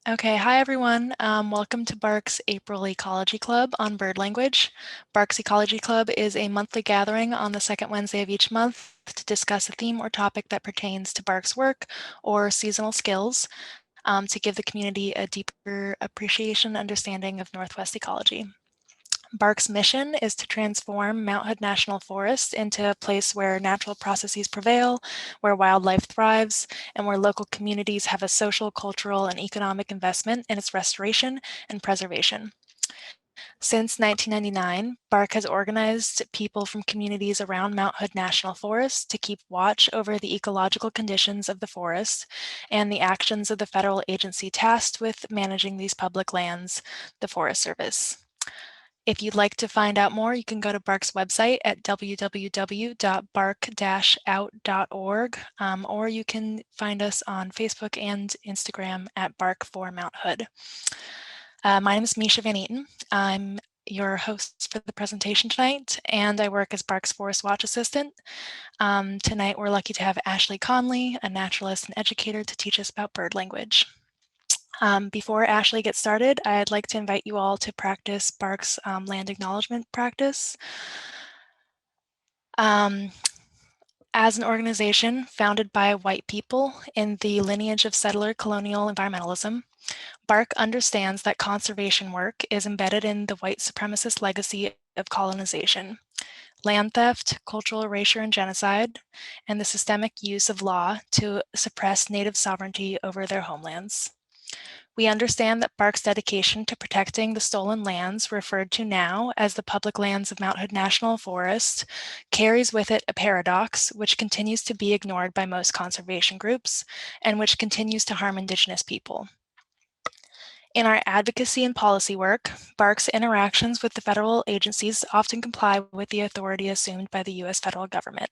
Okay, hi everyone. Welcome to BARC's April Ecology Club on bird language. BARC's Ecology Club is a monthly gathering on the second Wednesday of each month to discuss a theme or topic that pertains to BARC's work or seasonal skills to give the community a deeper appreciation and understanding of Northwest ecology. BARC's mission is to transform Mount Hood National Forest into a place where natural processes prevail, where wildlife thrives, and where local communities have a social, cultural, and economic investment in its restoration and preservation. Since 1999, BARC has organized people from communities around Mount Hood National Forest to keep watch over the ecological conditions of the forest and the actions of the federal agency tasked with managing these public lands, the Forest Service. If you'd like to find out more, you can go to BARC's website at www.barc-out.org, or you can find us on Facebook and Instagram at BARC for Mount Hood. My name is Misha Van Eaton. I'm your host for the presentation tonight, and I work as BARC's Forest Watch Assistant. Tonight, we're lucky to have Ashley Conley, a naturalist and educator, to teach us about bird language. Before Ashley gets started, I'd like to invite you all to practice BARC's land acknowledgement practice. As an organization founded by white people in the lineage of settler colonial environmentalism, BARC understands that conservation work is embedded in the white supremacist legacy of colonization, land theft, cultural erasure and genocide, and the systemic use of law to suppress Native sovereignty over their homelands. We understand that BARC's dedication to protecting the stolen lands, referred to now as the public lands of Mount Hood National Forest, carries with it a paradox which continues to be ignored by most conservation groups and which continues to harm Indigenous people. In our advocacy and policy work, BARC's interactions with the federal agencies often comply with the authority assumed by the U.S. federal government.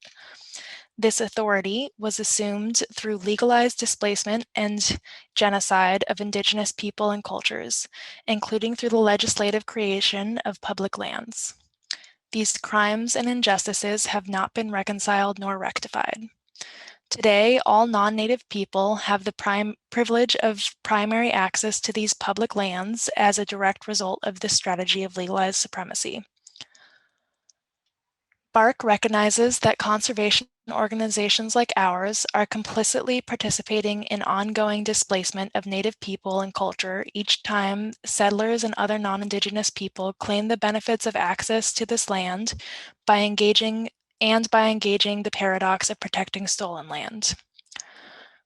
This authority was assumed through legalized displacement and genocide of Indigenous people and cultures, including through the legislative creation of public lands. These crimes and injustices have not been reconciled nor rectified. Today, all non-Native people have the privilege of primary access to these public lands as a direct result of this strategy of legalized supremacy. BARC recognizes that conservation organizations like ours are complicitly participating in ongoing displacement of Native people and culture each time settlers and other non-Indigenous people claim the benefits of access to this land by engaging the paradox of protecting stolen land.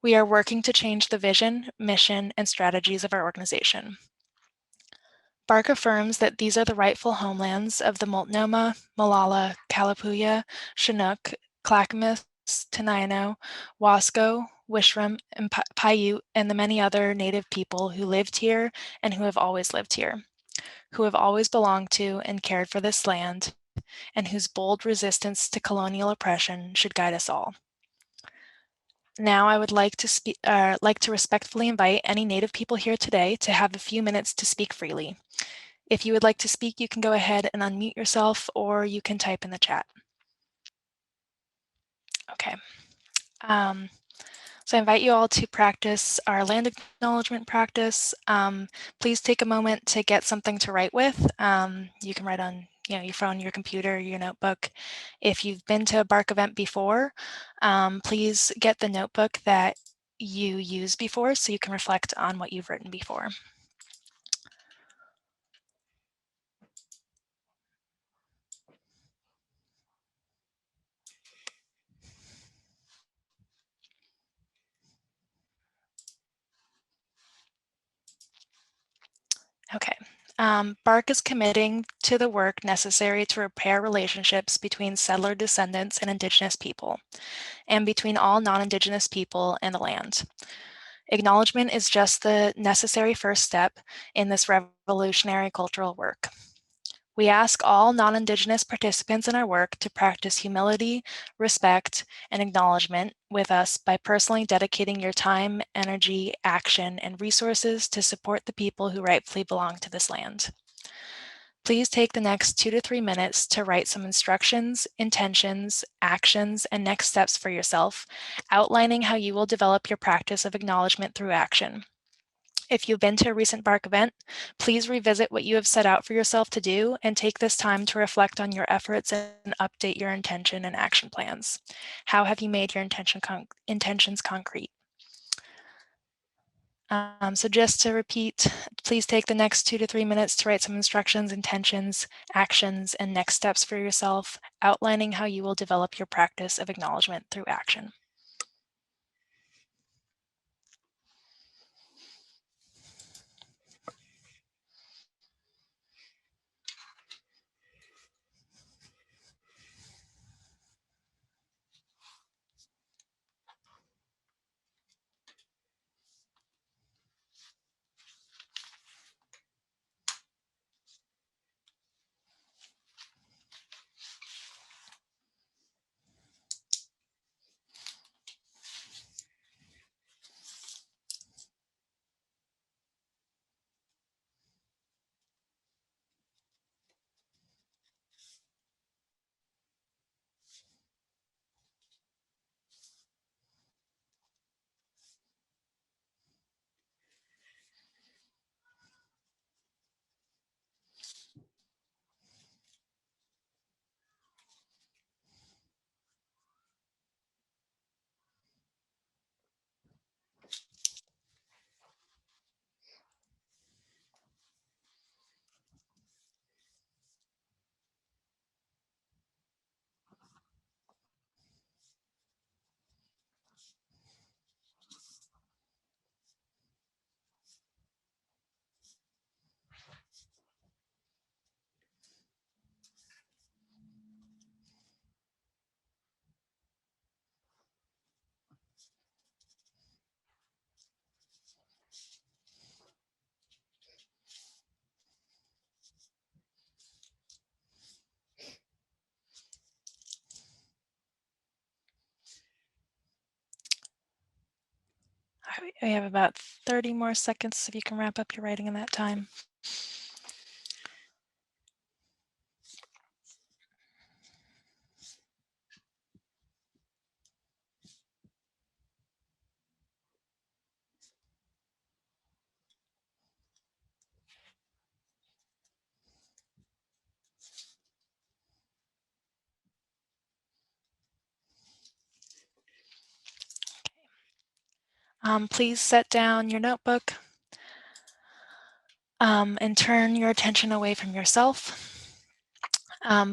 We are working to change the vision, mission, and strategies of our organization. BARC affirms that these are the rightful homelands of the Multnomah, Molalla, Kalapuya, Chinook, Clackamas, Tenino, Wasco, Wishram, and Paiute, and the many other Native people who lived here and who have always lived here, who have always belonged to and cared for this land, and whose bold resistance to colonial oppression should guide us all. Now I would like to respectfully invite any Native people here today to have a few minutes to speak freely. If you would like to speak, you can go ahead and unmute yourself, or you can type in the chat. Okay. So I invite you all to practice our land acknowledgement practice. Please take a moment to get something to write with. You can write on your phone, your computer, your notebook. If you've been to a BARC event before, please get the notebook that you used before so you can reflect on what you've written before. Okay. BARC is committing to the work necessary to repair relationships between settler descendants and Indigenous people, and between all non-Indigenous people and the land. Acknowledgement is just the necessary first step in this revolutionary cultural work. We ask all non-Indigenous participants in our work to practice humility, respect, and acknowledgement with us by personally dedicating your time, energy, action, and resources to support the people who rightfully belong to this land. Please take the next 2 to 3 minutes to write some instructions, intentions, actions, and next steps for yourself, outlining how you will develop your practice of acknowledgement through action. If you've been to a recent BARC event, please revisit what you have set out for yourself to do and take this time to reflect on your efforts and update your intention and action plans. How have you made your intentions concrete? So just to repeat, please take the next 2 to 3 minutes to write some instructions, intentions, actions, and next steps for yourself, outlining how you will develop your practice of acknowledgement through action. We have about 30 more seconds if you can wrap up your writing in that time. Please set down your notebook and turn your attention away from yourself.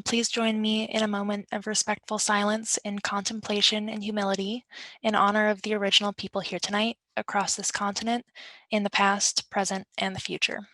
Please join me in a moment of respectful silence in contemplation and humility in honor of the original people here tonight, across this continent, in the past, present, and the future.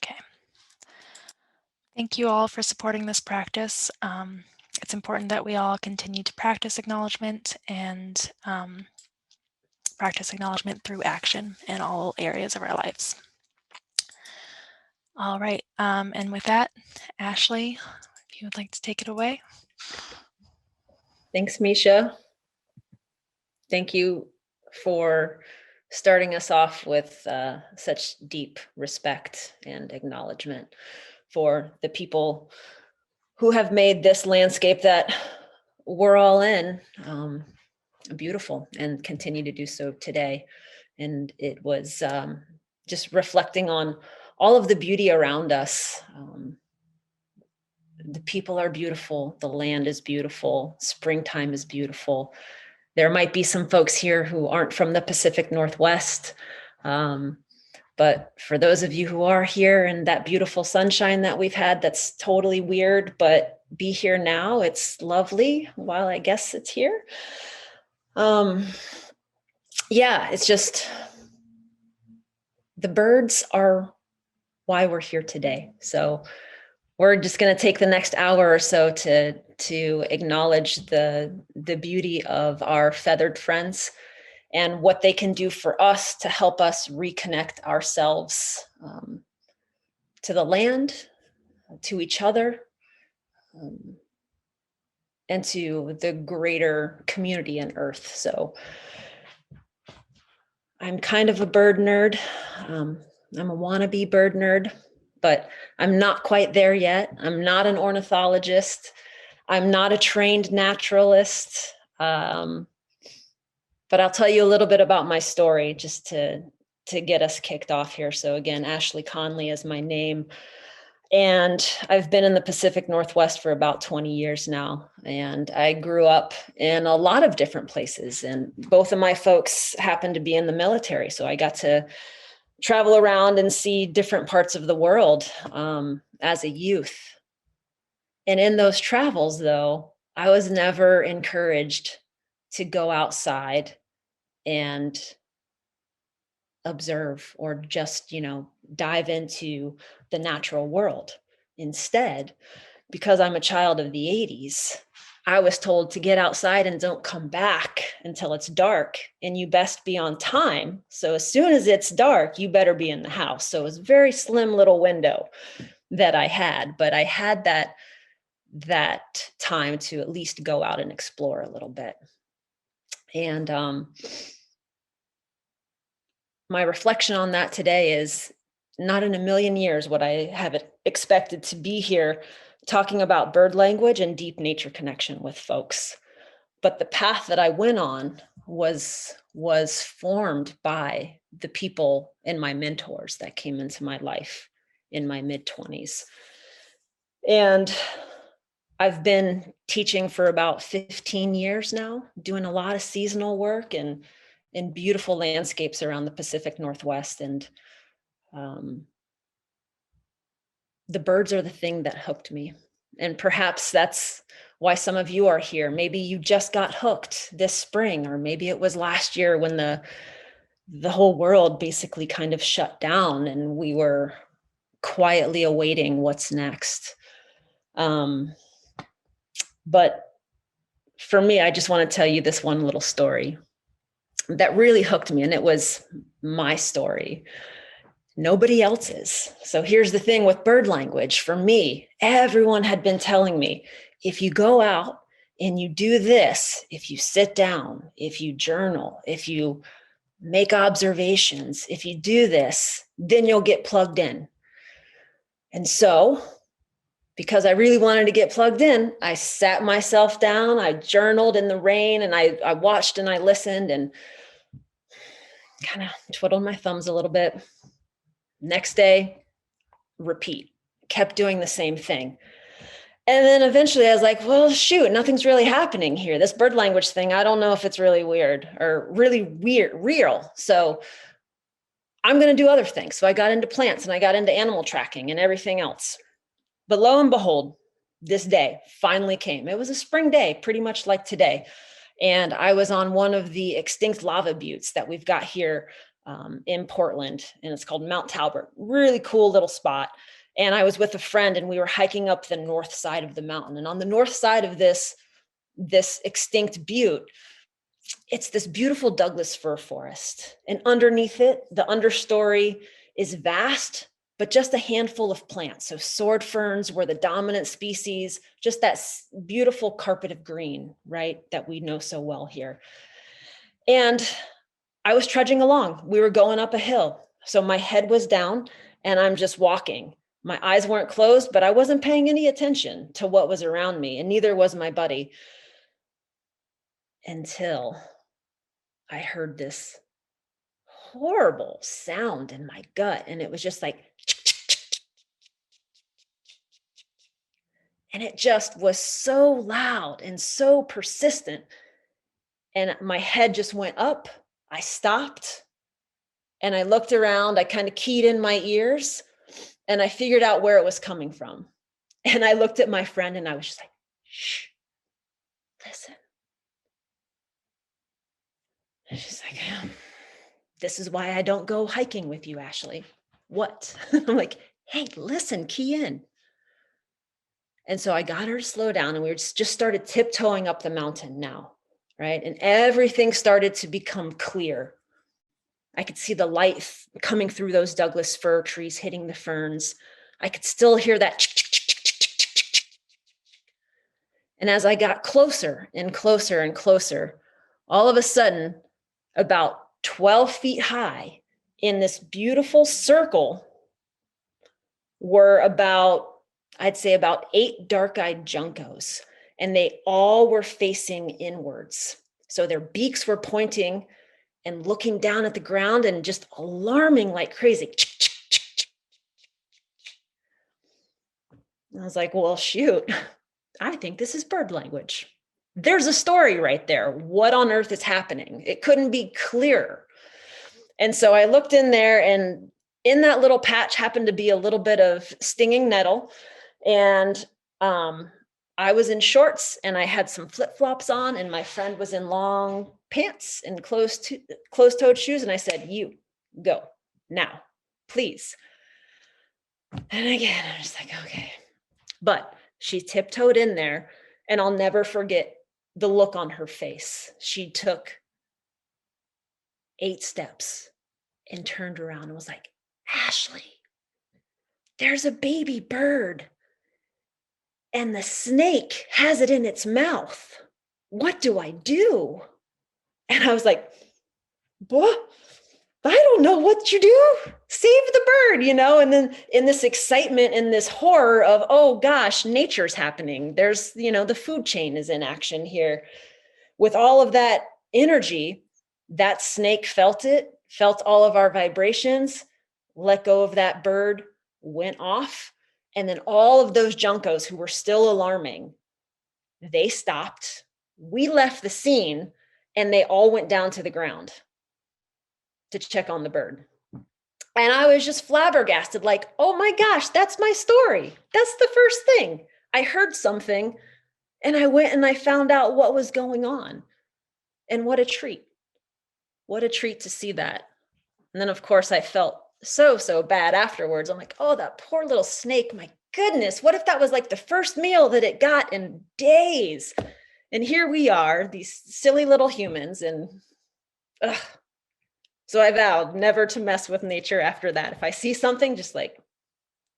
Okay. Thank you all for supporting this practice. It's important that we all continue to practice acknowledgement and practice acknowledgement through action in all areas of our lives. All right, and with that, Ashley, if you would like to take it away. Thanks, Misha. Thank you for starting us off with such deep respect and acknowledgement for the people who have made this landscape that we're all in beautiful and continue to do so today. And it was just reflecting on all of the beauty around us. The people are beautiful. The land is beautiful. Springtime is beautiful. There might be some folks here who aren't from the Pacific Northwest. But for those of you who are here and that beautiful sunshine that we've had, that's totally weird, but be here now. It's lovely while I guess it's here. Yeah, it's just the birds are why we're here today. So we're just going to take the next hour or so to acknowledge the beauty of our feathered friends and what they can do for us to help us reconnect ourselves to the land, to each other, and to the greater community and Earth. So I'm kind of a bird nerd. I'm a wannabe bird nerd, but I'm not quite there yet. I'm not an ornithologist. I'm not a trained naturalist. But I'll tell you a little bit about my story just to get us kicked off here. So again, Ashley Conley is my name. And I've been in the Pacific Northwest for about 20 years now. And I grew up in a lot of different places. And both of my folks happened to be in the military. So I got to travel around and see different parts of the world as a youth. And in those travels, though, I was never encouraged to go outside and observe or just, dive into the natural world. Instead, because I'm a child of the 80s, I was told to get outside and don't come back until it's dark, and you best be on time. So as soon as it's dark, you better be in the house. So it was a very slim little window that I had, but I had that time to at least go out and explore a little bit. And my reflection on that today is not in a million years would I have expected to be here talking about bird language and deep nature connection with folks. But the path that I went on was formed by the people and my mentors that came into my life in my mid-20s. And I've been teaching for about 15 years now, doing a lot of seasonal work and in beautiful landscapes around the Pacific Northwest. And the birds are the thing that hooked me. And perhaps that's why some of you are here. Maybe you just got hooked this spring, or maybe it was last year when the whole world basically kind of shut down and we were quietly awaiting what's next. But for me, I just want to tell you this one little story that really hooked me, and it was my story. Nobody else's. So here's the thing with bird language. For me, everyone had been telling me, if you go out and you do this, if you sit down, if you journal, if you make observations, if you do this, then you'll get plugged in. And so, because I really wanted to get plugged in, I sat myself down, I journaled in the rain, and I watched and I listened and kind of twiddled my thumbs a little bit. Next day, repeat, kept doing the same thing. And then eventually I was like, well, shoot, nothing's really happening here. This bird language thing, I don't know if it's really weird or really real. So I'm going to do other things. So I got into plants and I got into animal tracking and everything else. But lo and behold, this day finally came. It was a spring day, pretty much like today. And I was on one of the extinct lava buttes that we've got here in Portland, and it's called Mount Talbot. Really cool little spot. And I was with a friend, and we were hiking up the north side of the mountain. And on the north side of this extinct butte, it's this beautiful Douglas fir forest. And underneath it, the understory is vast, but just a handful of plants. So sword ferns were the dominant species, just that beautiful carpet of green, right, that we know so well here. And I was trudging along. We were going up a hill. So my head was down and I'm just walking. My eyes weren't closed, but I wasn't paying any attention to what was around me, and neither was my buddy, until I heard this horrible sound in my gut. And it was just like, and it just was so loud and so persistent and my head just went up. I stopped and I looked around. I kind of keyed in my ears and I figured out where it was coming from. And I looked at my friend and I was just like, shh, listen. And she's like, this is why I don't go hiking with you, Ashley. What? I'm like, hey, listen, key in. And so I got her to slow down and we just started tiptoeing up the mountain now, right? And everything started to become clear. I could see the light coming through those Douglas fir trees, hitting the ferns. I could still hear that. And as I got closer and closer and closer, all of a sudden, about 12 feet high in this beautiful circle were I'd say about 8 dark-eyed juncos, and they all were facing inwards. So their beaks were pointing and looking down at the ground and just alarming like crazy. I was like, well, shoot, I think this is bird language. There's a story right there. What on earth is happening? It couldn't be clearer. And so I looked in there, and in that little patch happened to be a little bit of stinging nettle. And I was in shorts and I had some flip-flops on, and my friend was in long pants and closed-toed shoes. And I said, you go now, please. And again, I was like, okay. But she tiptoed in there, and I'll never forget the look on her face. She took 8 steps and turned around and was like, Ashley, there's a baby bird and the snake has it in its mouth. What do I do? And I was like, what? I don't know what you do. Save the bird, And then in this excitement and this horror of, oh gosh, nature's happening. There's, the food chain is in action here. With all of that energy, that snake felt it, felt all of our vibrations, let go of that bird, went off. And then all of those juncos who were still alarming, they stopped. We left the scene and they all went down to the ground to check on the bird. And I was just flabbergasted, like, oh my gosh, that's my story. That's the first thing. I heard something and I went and I found out what was going on. And what a treat. What a treat to see that. And then, of course, I felt so bad afterwards. I'm like, oh, that poor little snake. My goodness, what if that was like the first meal that it got in days? And here we are, these silly little humans. And so I vowed never to mess with nature after that. If I see something, just like,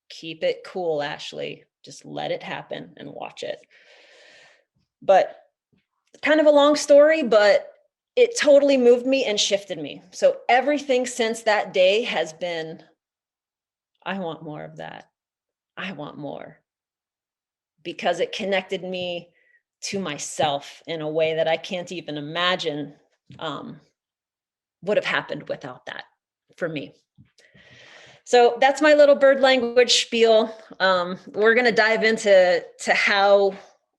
keep it cool, Ashley. Just let it happen and watch it. But kind of a long story, but it totally moved me and shifted me. So everything since that day has been, I want more of that. I want more. Because it connected me to myself in a way that I can't even imagine would have happened without that for me. So that's my little bird language spiel. We're going to dive into how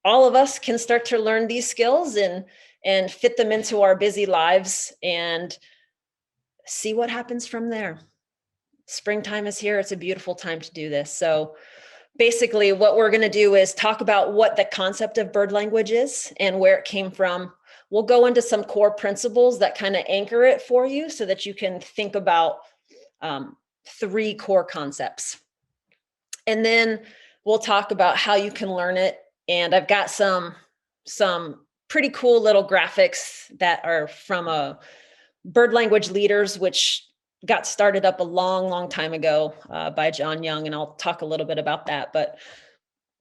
all of us can start to learn these skills and fit them into our busy lives and see what happens from there. Springtime is here. It's a beautiful time to do this. So basically what we're going to do is talk about what the concept of bird language is and where it came from. We'll go into some core principles that kind of anchor it for you so that you can think about 3 core concepts. And then we'll talk about how you can learn it. And I've got some pretty cool little graphics that are from Bird Language Leaders, which got started up a long time ago by John Young. And I'll talk a little bit about that. But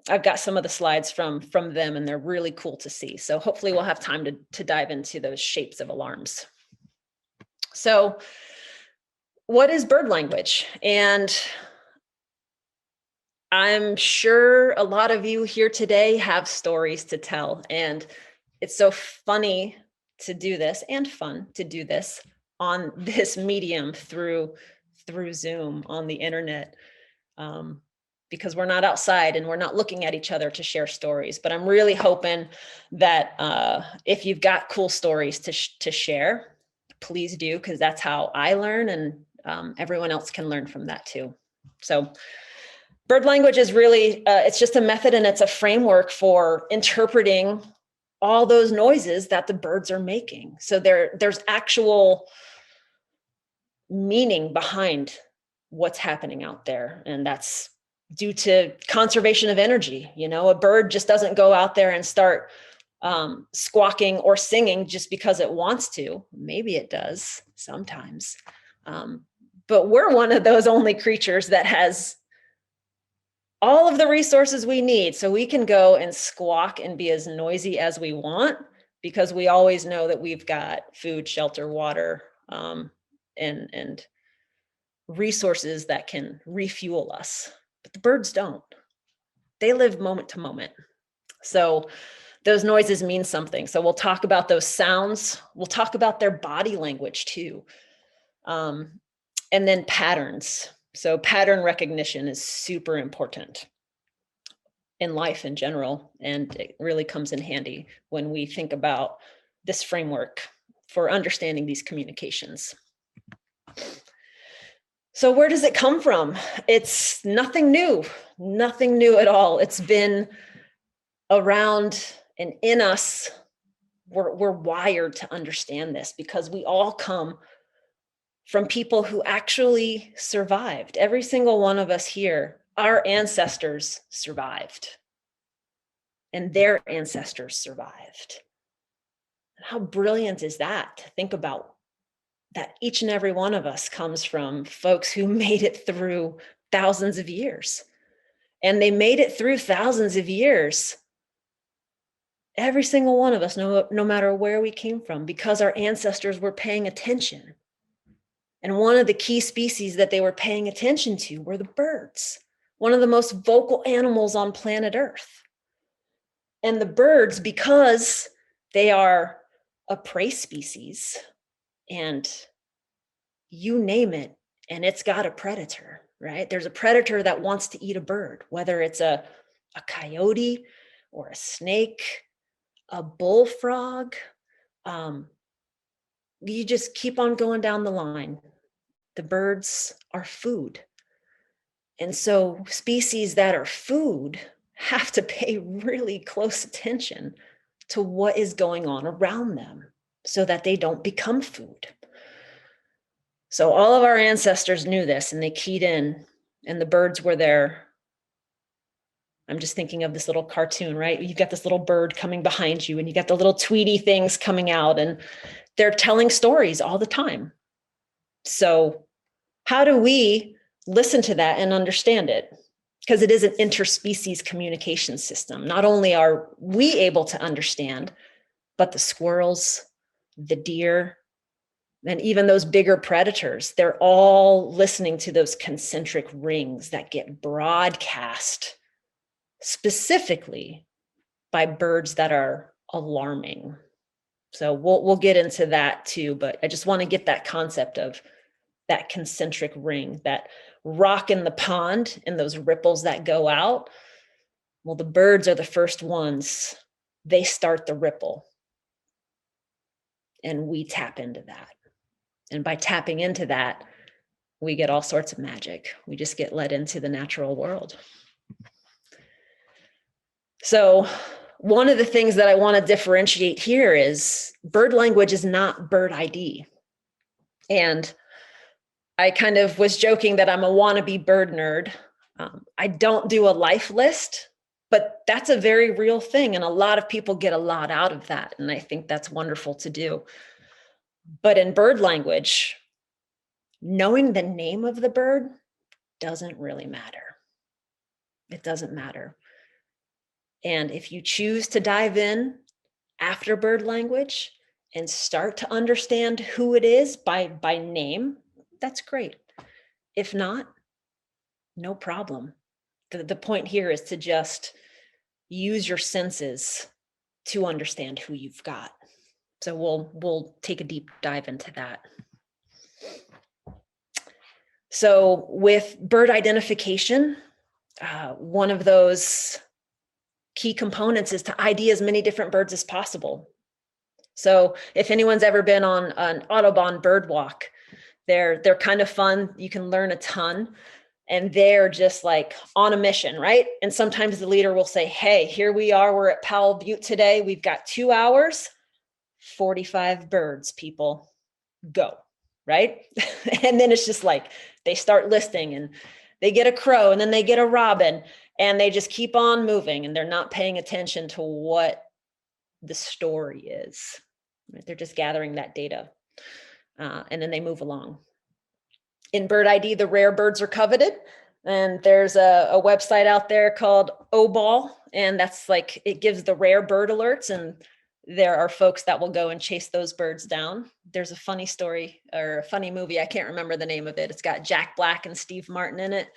I've got some of the slides from them, and they're really cool to see. So hopefully we'll have time to dive into those shapes of alarms. So what is bird language? And I'm sure a lot of you here today have stories to tell. And it's so funny to do this and fun to do this on this medium through Zoom on the internet. because we're not outside and we're not looking at each other to share stories. But I'm really hoping that if you've got cool stories to share, please do, because that's how I learn, and everyone else can learn from that too. So bird language is really, it's just a method, and it's a framework for interpreting all those noises that the birds are making. So there's actual meaning behind what's happening out there. And that's due to conservation of energy. You know, a bird just doesn't go out there and start squawking or singing just because it wants to. Maybe it does sometimes. But we're one of those only creatures that has all of the resources we need. So we can go and squawk and be as noisy as we want, because we always know that we've got food, shelter, water, and resources that can refuel us. But the birds don't. They live moment to moment. So those noises mean something. So we'll talk about those sounds. We'll talk about their body language too. And then patterns. So pattern recognition is super important in life in general. And it really comes in handy when we think about this framework for understanding these communications. So where does it come from? It's nothing new at all. It's been around and in us. We're wired to understand this because we all come from people who actually survived. Every single one of us here, our ancestors survived, and their ancestors survived. How brilliant is that to think about? That each and every one of us comes from folks who made it through thousands of years. And they made it through thousands of years, every single one of us, no matter where we came from, because our ancestors were paying attention. And one of the key species that they were paying attention to were the birds, one of the most vocal animals on planet Earth. And the birds, because they are a prey species, and you name it, and it's got a predator, right? There's a predator that wants to eat a bird, whether it's a coyote or a snake, a bullfrog. You just keep on going down the line. The birds are food. And so species that are food have to pay really close attention to what is going on around them so that they don't become food. So all of our ancestors knew this, and they keyed in, and the birds were there. I'm just thinking of this little cartoon, right? You've got this little bird coming behind you, and you got the little Tweety things coming out, and they're telling stories all the time. So how do we listen to that and understand it? Because it is an interspecies communication system. Not only are we able to understand, but the squirrels, the deer, and even those bigger predators, they're all listening to those concentric rings that get broadcast specifically by birds that are alarming. So we'll get into that too, but I just want to get that concept of that concentric ring, that rock in the pond and those ripples that go out. Well, the birds are the first ones. They start the ripple, and we tap into that. And by tapping into that, we get all sorts of magic. We just get led into the natural world. So one of the things that I want to differentiate here is bird language is not bird ID. And I kind of was joking that I'm a wannabe bird nerd. I don't do a life list, but that's a very real thing. And a lot of people get a lot out of that. And I think that's wonderful to do. But in bird language, knowing the name of the bird doesn't really matter. It doesn't matter. And if you choose to dive in after bird language and start to understand who it is by name, that's great. If not, no problem. The point here is to just use your senses to understand who you've got. So we'll take a deep dive into that. So with bird identification, one of those key components is to ID as many different birds as possible. So if anyone's ever been on an Audubon bird walk, they're kind of fun. You can learn a ton, and they're just like on a mission, right? And sometimes the leader will say, hey, here we are, we're at Powell Butte today. We've got 2 hours, 45 birds, people, go, right? And then it's just like, they start listing and they get a crow and then they get a robin and they just keep on moving and they're not paying attention to what the story is. Right? They're just gathering that data and then they move along. In bird ID, the rare birds are coveted. And there's a website out there called OBAL, and that's like, it gives the rare bird alerts, and there are folks that will go and chase those birds down. There's a funny story or a funny movie. I can't remember the name of it. It's got Jack Black and Steve Martin in it.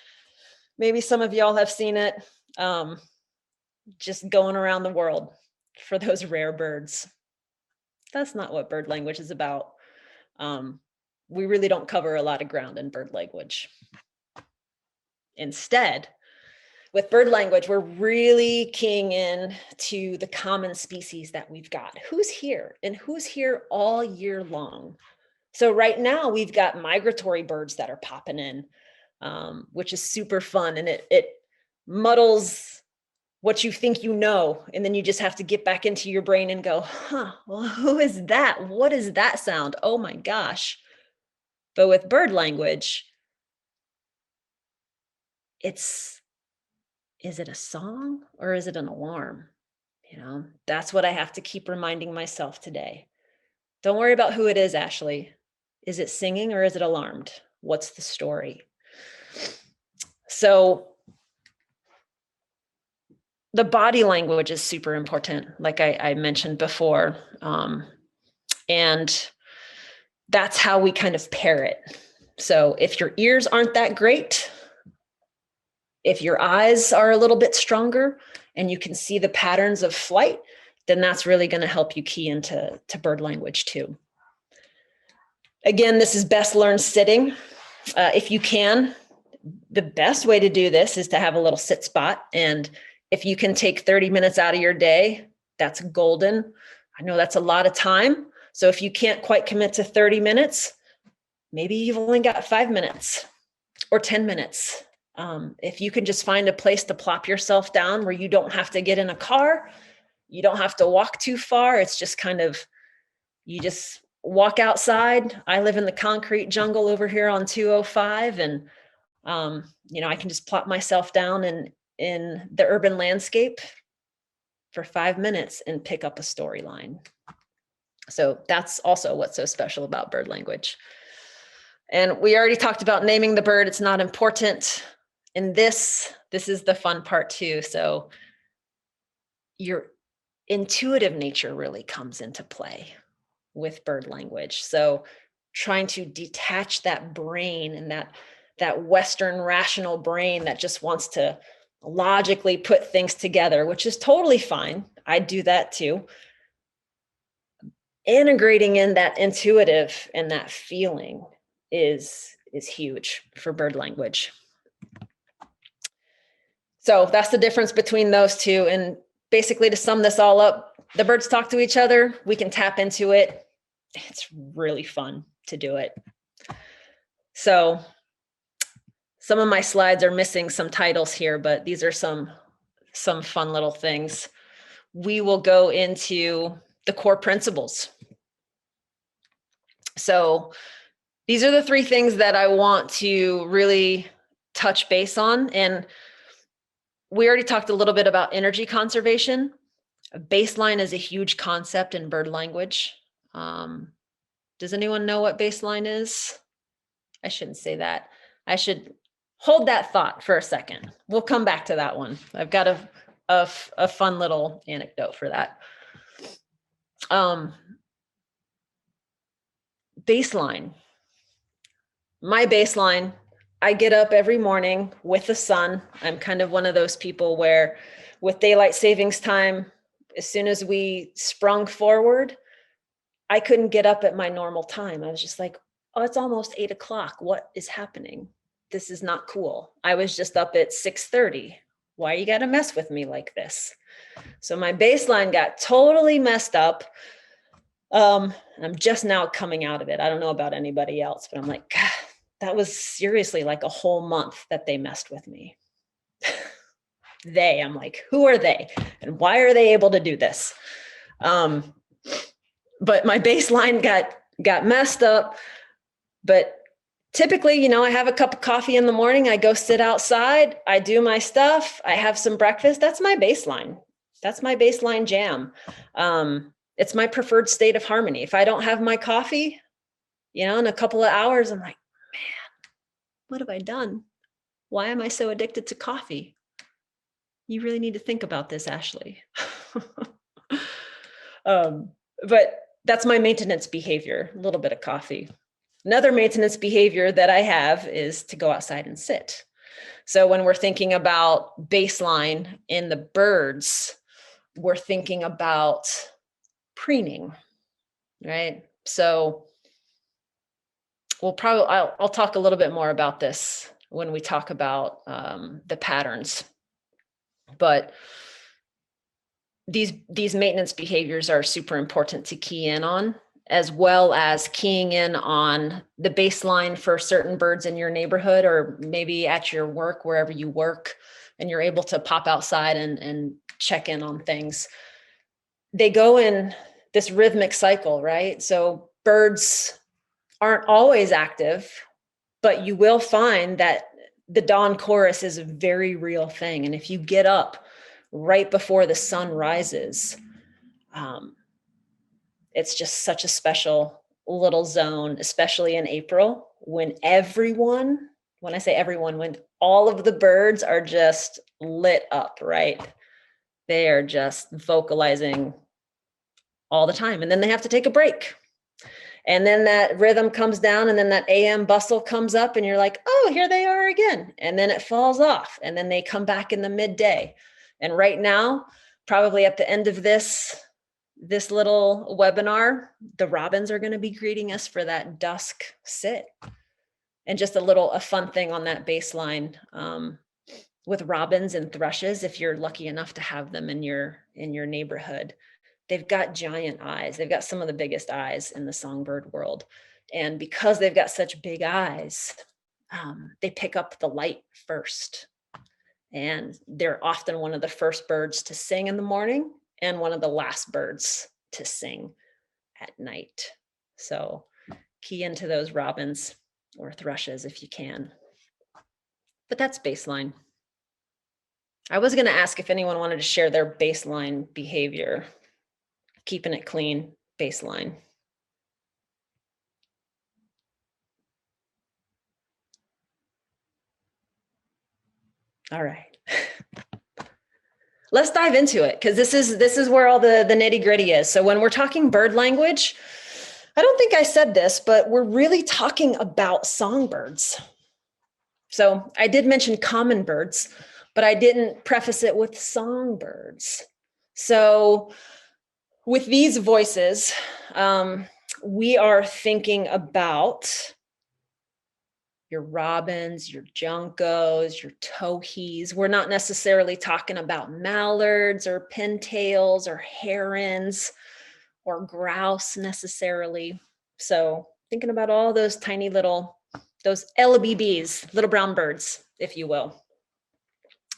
Maybe some of y'all have seen it. Just going around the world for those rare birds. That's not what bird language is about. We really don't cover a lot of ground in bird language. Instead, with bird language, we're really keying in to the common species that we've got. Who's here and who's here all year long? So right now we've got migratory birds that are popping in, which is super fun. And it muddles what you think you know. And then you just have to get back into your brain and go, well, who is that? What is that sound? Oh my gosh. But with bird language, is it a song or is it an alarm? You know, that's what I have to keep reminding myself today. Don't worry about who it is, Ashley. Is it singing or is it alarmed? What's the story? So the body language is super important, like I mentioned before. And that's how we kind of pair it. So if your ears aren't that great, if your eyes are a little bit stronger and you can see the patterns of flight, then that's really going to help you key into bird language too. Again, this is best learned sitting. If you can, the best way to do this is to have a little sit spot. And if you can take 30 minutes out of your day, that's golden. I know that's a lot of time. So if you can't quite commit to 30 minutes, maybe you've only got 5 minutes or 10 minutes. If you can just find a place to plop yourself down where you don't have to get in a car, you don't have to walk too far. It's just kind of, you just walk outside. I live in the concrete jungle over here on 205, and I can just plop myself down in the urban landscape for 5 minutes and pick up a storyline. So that's also what's so special about bird language. And we already talked about naming the bird. It's not important. And this is the fun part too. So your intuitive nature really comes into play with bird language. So trying to detach that brain and that Western rational brain that just wants to logically put things together, which is totally fine. I do that too. Integrating in that intuitive and that feeling is huge for bird language. So that's the difference between those two. And basically, to sum this all up, the birds talk to each other. We can tap into it. It's really fun to do it. So some of my slides are missing some titles here, but these are some fun little things. We will go into the core principles. So these are the 3 things that I want to really touch base on. And we already talked a little bit about energy conservation. A baseline is a huge concept in bird language. Does anyone know what baseline is? I shouldn't say that. I should hold that thought for a second. We'll come back to that one. I've got a fun little anecdote for that. Baseline. My baseline, I get up every morning with the sun. I'm kind of one of those people where with daylight savings time, as soon as we sprung forward, I couldn't get up at my normal time. I was just like, oh, it's almost 8 o'clock. What is happening? this is not cool. I was just up at 6:30. Why you got to mess with me like this? So my baseline got totally messed up. I'm just now coming out of it. I don't know about anybody else, but I'm like, God, that was seriously like a whole month that they messed with me. I'm like, who are they? And why are they able to do this? But my baseline got messed up. But typically, you know, I have a cup of coffee in the morning. I go sit outside. I do my stuff. I have some breakfast. That's my baseline. That's my baseline jam. It's my preferred state of harmony. If I don't have my coffee, you know, in a couple of hours, I'm like, man, what have I done? Why am I so addicted to coffee? You really need to think about this, Ashley. But that's my maintenance behavior, a little bit of coffee. Another maintenance behavior that I have is to go outside and sit. So when we're thinking about baseline in the birds, we're thinking about preening, right? So I'll talk a little bit more about this when we talk about the patterns. But these maintenance behaviors are super important to key in on, as well as keying in on the baseline for certain birds in your neighborhood, or maybe at your work, wherever you work, and you're able to pop outside and check in on things. They go in this rhythmic cycle, right? So birds aren't always active, but you will find that the dawn chorus is a very real thing. And if you get up right before the sun rises, it's just such a special little zone, especially in April, when when I say everyone, when all of the birds are just lit up, right? They are just vocalizing all the time. And then they have to take a break. And then that rhythm comes down, and then that AM bustle comes up, and you're like, oh, here they are again. And then it falls off, and then they come back in the midday. And right now, probably at the end of this little webinar, the robins are going to be greeting us for that dusk sit. And just a fun thing on that baseline, with robins and thrushes, if you're lucky enough to have them in your neighborhood, they've got giant eyes. They've got some of the biggest eyes in the songbird world. And because they've got such big eyes, they pick up the light first. And they're often one of the first birds to sing in the morning and one of the last birds to sing at night. So key into those robins or thrushes if you can. But that's baseline. I was going to ask if anyone wanted to share their baseline behavior. Keeping it clean, baseline. All right. Let's dive into it, because this is where all the nitty gritty is. So when we're talking bird language, I don't think I said this, but we're really talking about songbirds. So I did mention common birds, but I didn't preface it with songbirds. So with these voices, we are thinking about your robins, your juncos, your towhees. We're not necessarily talking about mallards or pintails or herons or grouse necessarily. So thinking about all those tiny those LBBs, little brown birds, if you will,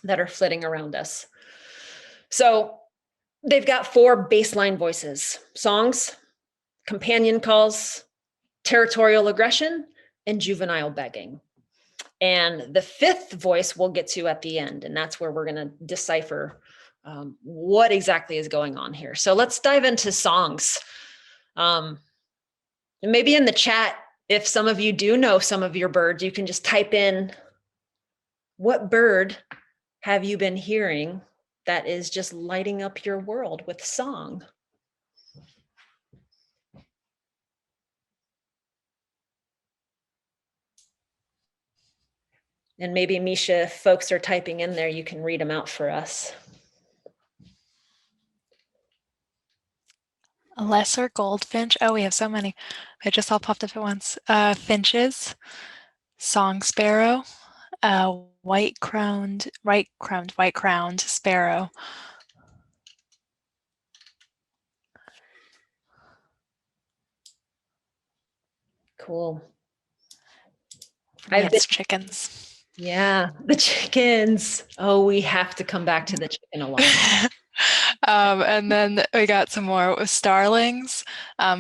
that are flitting around us. So they've got 4 baseline voices: songs, companion calls, territorial aggression, and juvenile begging. And the 5th voice we'll get to at the end, and that's where we're going to decipher what exactly is going on here. So let's dive into songs. Maybe in the chat, if some of you do know some of your birds, you can just type in, what bird have you been hearing that is just lighting up your world with song? And maybe, Misha, if folks are typing in there, you can read them out for us. A lesser goldfinch. Oh, we have so many. They just all popped up at once. Finches, Song sparrow, white-crowned sparrow. Cool. Me, it's chickens. Yeah, the chickens. Oh, we have to come back to the chicken alarm. And then we got some more starlings,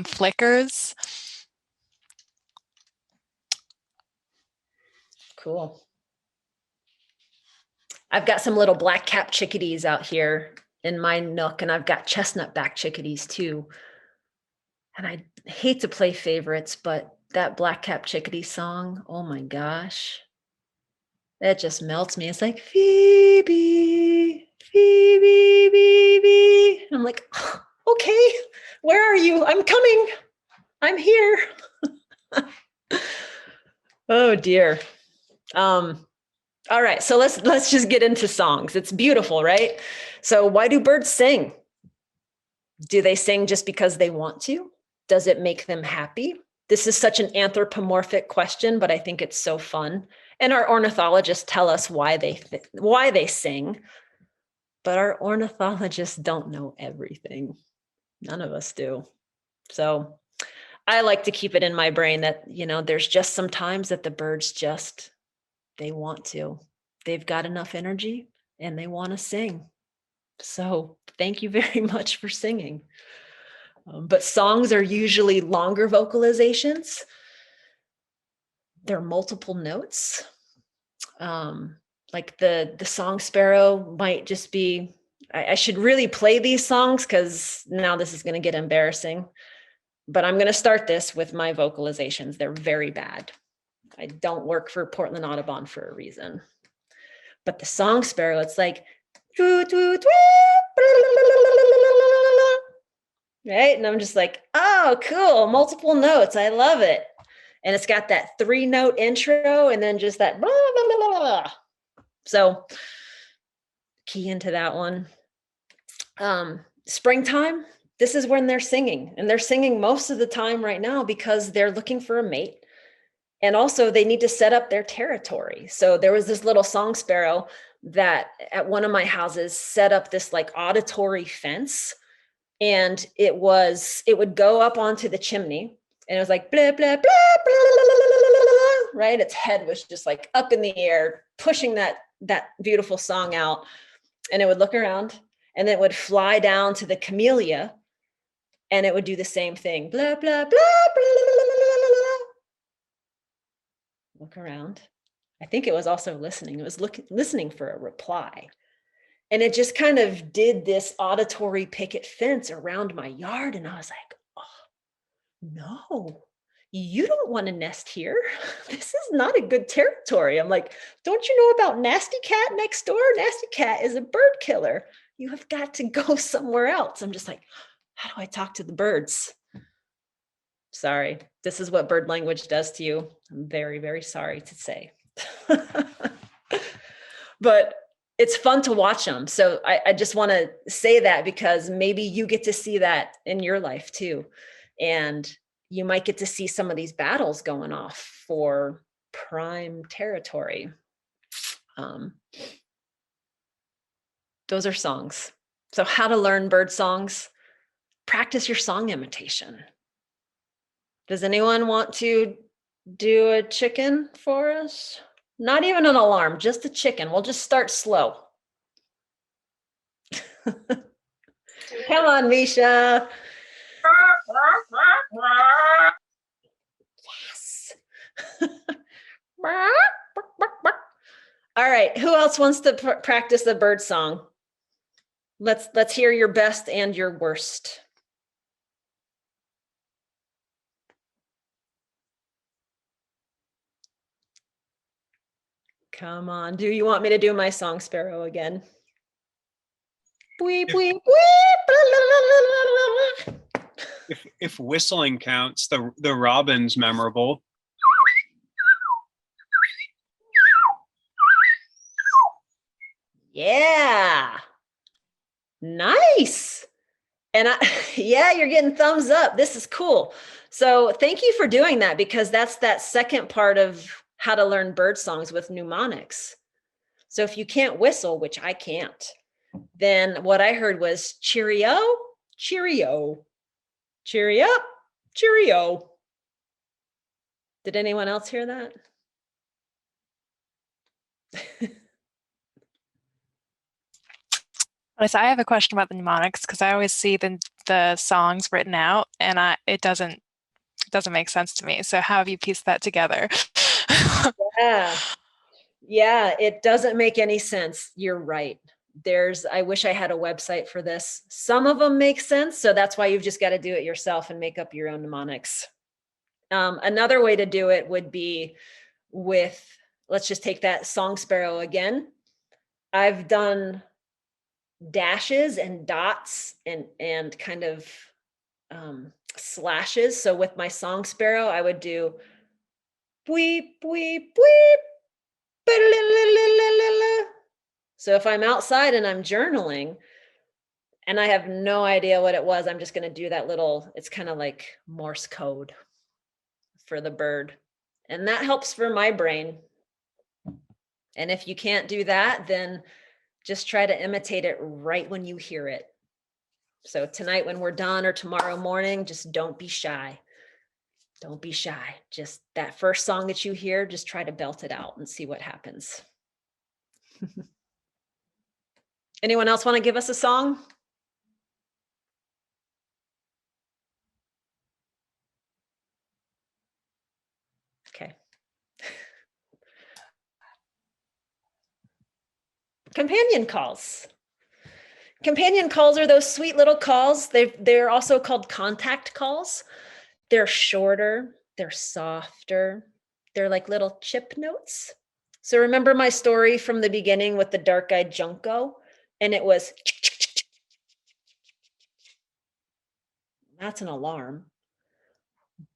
flickers. Cool. I've got some little black-capped chickadees out here in my nook, and I've got chestnut-back chickadees too. And I hate to play favorites, but that black-capped chickadee song, oh my gosh, that just melts me. It's like, Phoebe, Phoebe, Phoebe. I'm like, oh, okay, where are you? I'm coming. I'm here. Oh dear. All right, so let's just get into songs. It's beautiful, right? So why do birds sing? Do they sing just because they want to? Does it make them happy? This is such an anthropomorphic question, but I think it's so fun. And our ornithologists tell us why they sing, but our ornithologists don't know everything. None of us do. So I like to keep it in my brain that, there's just some times that the birds they want to. They've got enough energy and they want to sing. So thank you very much for singing. But songs are usually longer vocalizations. They're multiple notes. Like the song sparrow might just be, I should really play these songs because now this is going to get embarrassing. But I'm going to start this with my vocalizations. They're very bad. I don't work for Portland Audubon for a reason. But the song sparrow, it's like, right? And I'm just like, oh, cool, multiple notes. I love it. And it's got that 3-note intro and then just that blah, blah, blah, blah. So key into that one. Springtime, this is when they're singing. And they're singing most of the time right now because they're looking for a mate. And also they need to set up their territory. So there was this little song sparrow that at one of my houses set up this like auditory fence. And it would go up onto the chimney and it was like, blah, blah, blah, blah, blah, blah, blah, right? Its head was just like up in the air, pushing that beautiful song out. And it would look around and it would fly down to the camellia and it would do the same thing. Blah, blah, blah, blah, blah, blah, blah, blah. Look around. I think it was also listening. It was listening for a reply. And it just kind of did this auditory picket fence around my yard. And I was like, oh, no, you don't want to nest here. This is not a good territory. I'm like, don't you know about Nasty Cat next door? Nasty Cat is a bird killer. You have got to go somewhere else. I'm just like, how do I talk to the birds? Sorry, this is what bird language does to you. I'm very, very sorry to say. But it's fun to watch them. So I just want to say that because maybe you get to see that in your life too. And you might get to see some of these battles going off for prime territory. Those are songs. So how to learn bird songs? Practice your song imitation. Does anyone want to do a chicken for us? Not even an alarm, just a chicken. We'll just start slow. Come on, Misha. Yes. All right, who else wants to practice the bird song? Let's hear your best and your worst. Come on, do you want me to do my song sparrow again? Weep, weep, weep. If whistling counts, the robin's memorable. Yeah. Nice. And yeah, you're getting thumbs up. This is cool. So thank you for doing that because that's that second part of how to learn bird songs with mnemonics. So if you can't whistle, which I can't, then what I heard was cheerio, cheerio, cheery up, cheerio. Did anyone else hear that? So I have a question about the mnemonics because I always see the songs written out and it doesn't make sense to me. So how have you pieced that together? Yeah, it doesn't make any sense. You're right. I wish I had a website for this. Some of them make sense. So that's why you've just got to do it yourself and make up your own mnemonics. Another way to do it would be with, let's just take that song sparrow again. I've done dashes and dots and kind of slashes. So with my song sparrow, I would do weep, weep, weep. So if I'm outside and I'm journaling and I have no idea what it was, I'm just going to do that little, it's kind of like Morse code for the bird. And that helps for my brain. And if you can't do that, then just try to imitate it right when you hear it. So tonight when we're done or tomorrow morning, just don't be shy. Don't be shy. Just that first song that you hear, just try to belt it out and see what happens. Anyone else want to give us a song? Okay. Companion calls. Companion calls are those sweet little calls. They're also called contact calls. They're shorter, they're softer. They're like little chip notes. So remember my story from the beginning with the dark-eyed junco? And it was, that's an alarm.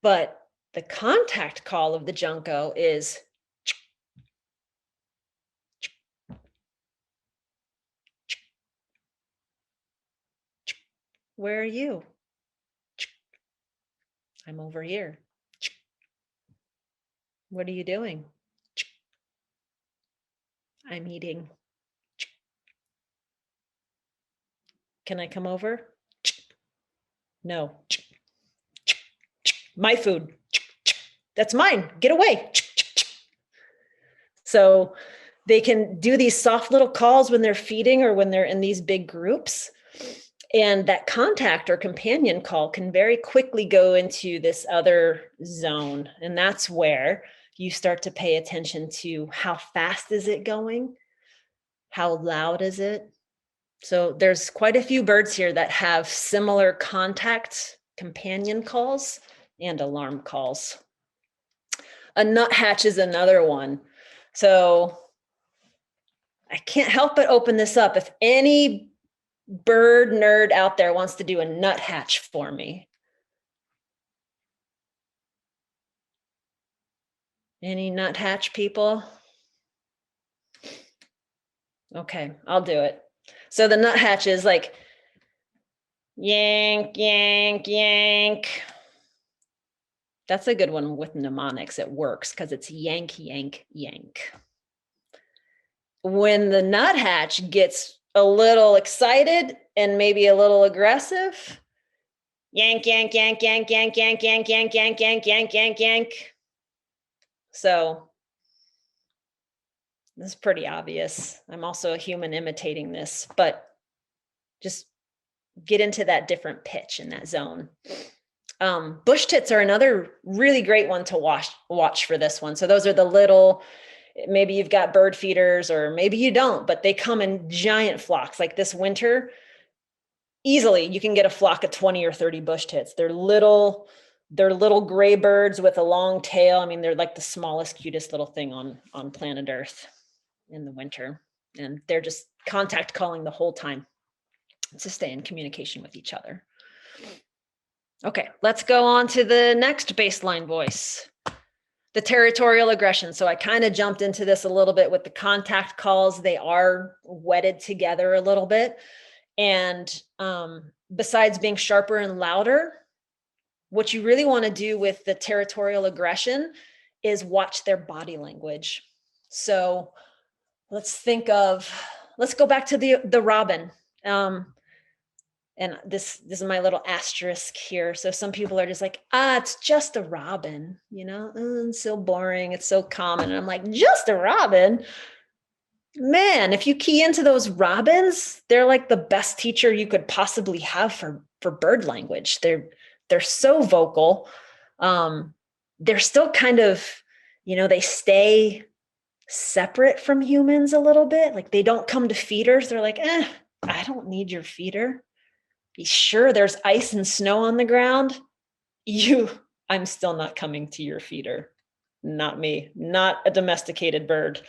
But the contact call of the junco is, where are you? I'm over here. What are you doing? I'm eating. Can I come over? No. My food. That's mine. Get away. So they can do these soft little calls when they're feeding or when they're in these big groups. And that contact or companion call can very quickly go into this other zone. And that's where you start to pay attention to how fast is it going? How loud is it? So there's quite a few birds here that have similar contact companion calls and alarm calls. A nuthatch is another one. So I can't help but open this up. If any bird nerd out there wants to do a nuthatch for me. Any nuthatch people? Okay, I'll do it. So the nuthatch is like yank, yank, yank. That's a good one with mnemonics. It works because it's yank, yank, yank. When the nuthatch gets a little excited and maybe a little aggressive, yank, yank, yank, yank, yank, yank, yank, yank, yank, yank, yank, yank, yank. So this is pretty obvious. I'm also a human imitating this, but just get into that different pitch in that zone. Bush tits are another really great one to watch for this one. So those are the little, maybe you've got bird feeders or maybe you don't, but they come in giant flocks. Like this winter, easily you can get a flock of 20 or 30 bush tits. They're little gray birds with a long tail. I mean, they're like the smallest, cutest little thing on planet Earth in the winter. And they're just contact calling the whole time to stay in communication with each other. Okay, let's go on to the next baseline voice, the territorial aggression. So I kind of jumped into this a little bit with the contact calls. They are wedded together a little bit. And besides being sharper and louder, what you really want to do with the territorial aggression is watch their body language. So let's go back to the robin. And this is my little asterisk here. So some people are just like, it's just a robin, it's so boring. It's so common. And I'm like, just a robin? Man, if you key into those robins, they're like the best teacher you could possibly have for bird language. They're so vocal. They're still kind of, they stay separate from humans a little bit. Like they don't come to feeders. They're like, I don't need your feeder. Be sure there's ice and snow on the ground. I'm still not coming to your feeder. Not me, not a domesticated bird.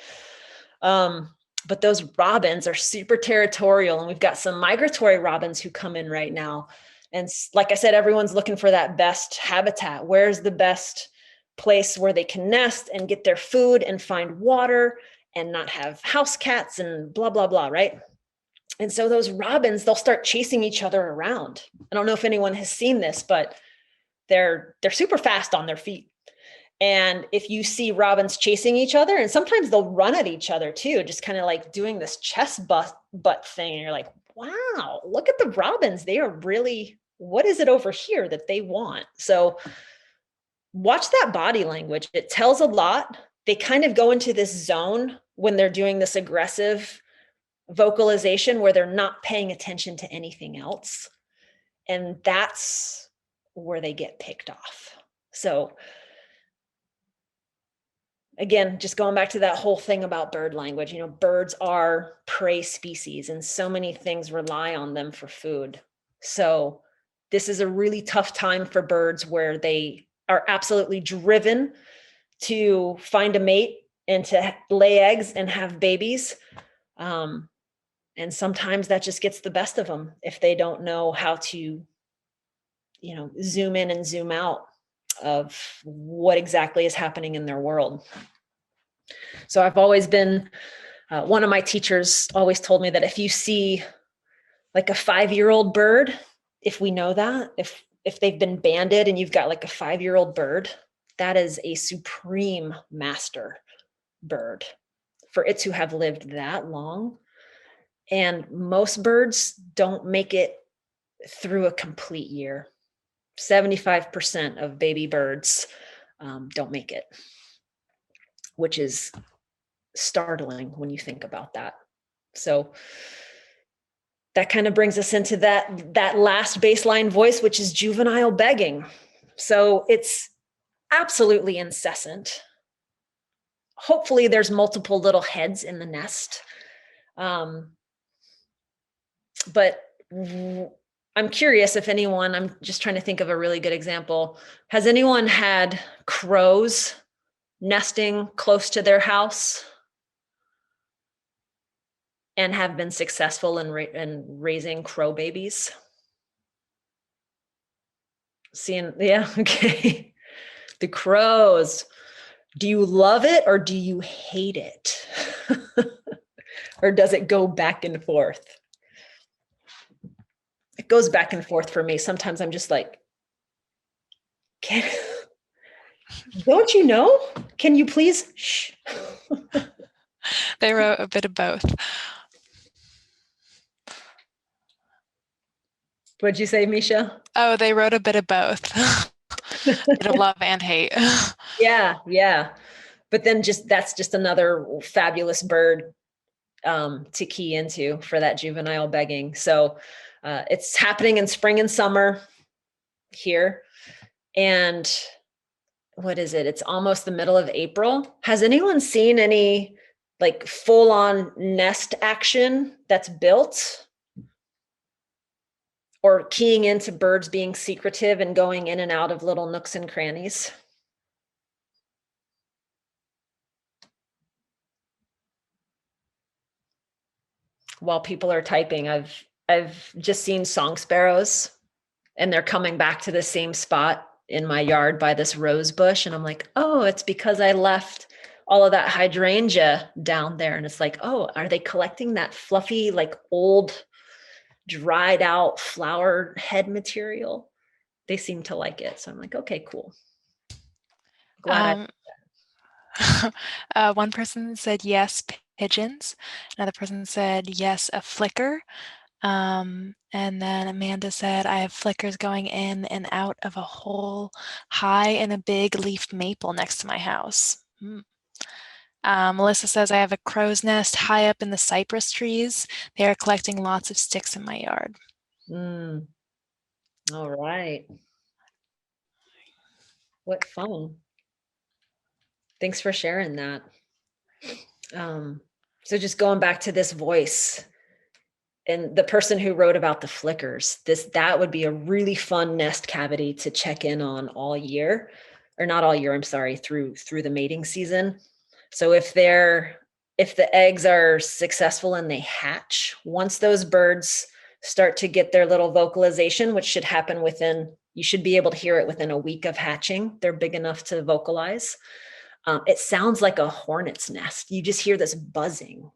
But those robins are super territorial, and we've got some migratory robins who come in right now. And like I said, everyone's looking for that best habitat. Where's the best place where they can nest and get their food and find water and not have house cats and blah, blah, blah, right? And so those robins, they'll start chasing each other around. I don't know if anyone has seen this, but they're super fast on their feet. And if you see robins chasing each other, and sometimes they'll run at each other too, just kind of like doing this chest butt thing. And you're like, wow, look at the robins. They are really, what is it over here that they want? So watch that body language. It tells a lot. They kind of go into this zone when they're doing this aggressive vocalization where they're not paying attention to anything else. And that's where they get picked off. So again, just going back to that whole thing about bird language, birds are prey species and so many things rely on them for food. So this is a really tough time for birds where they are absolutely driven to find a mate and to lay eggs and have babies. And sometimes that just gets the best of them if they don't know how to, zoom in and zoom out of what exactly is happening in their world. So I've always been, one of my teachers always told me that if you see like a 5-year-old bird, if we know that, if they've been banded and you've got like a 5-year-old bird, that is a supreme master bird for it to have lived that long. And most birds don't make it through a complete year. 75% of baby birds don't make it, which is startling when you think about that. So that kind of brings us into that last baseline voice, which is juvenile begging. So it's absolutely incessant. Hopefully there's multiple little heads in the nest. But I'm curious if anyone, I'm just trying to think of a really good example. Has anyone had crows nesting close to their house and have been successful in raising crow babies? Yeah, okay. The crows. Do you love it or do you hate it? Or does it go back and forth? It goes back and forth for me. Sometimes I'm just like, don't you know? Can you please? Shh. They wrote a bit of both. What'd you say, Misha? Oh, they wrote a bit of both. Bit of love and hate. Yeah. But then that's just another fabulous bird to key into for that juvenile begging. So it's happening in spring and summer here. And what is it? It's almost the middle of April. Has anyone seen any like full on nest action that's built? Or keying into birds being secretive and going in and out of little nooks and crannies? While people are typing, I've just seen song sparrows and they're coming back to the same spot in my yard by this rose bush. And I'm like, oh, it's because I left all of that hydrangea down there. And it's like, oh, are they collecting that fluffy, like old, dried out flower head material? They seem to like it. So I'm like, okay, cool. Glad One person said yes, pigeons. Another person said yes, a flicker. And then Amanda said, I have flickers going in and out of a hole high in a big leaf maple next to my house. Melissa says, I have a crow's nest high up in the cypress trees. They are collecting lots of sticks in my yard. All right. What fun. Thanks for sharing that. So just going back to this voice and the person who wrote about the flickers, that would be a really fun nest cavity to check in on all year, or not all year, I'm sorry, through the mating season. So if the eggs are successful and they hatch, once those birds start to get their little vocalization, which should happen you should be able to hear it within a week of hatching. They're big enough to vocalize. It sounds like a hornet's nest. You just hear this buzzing.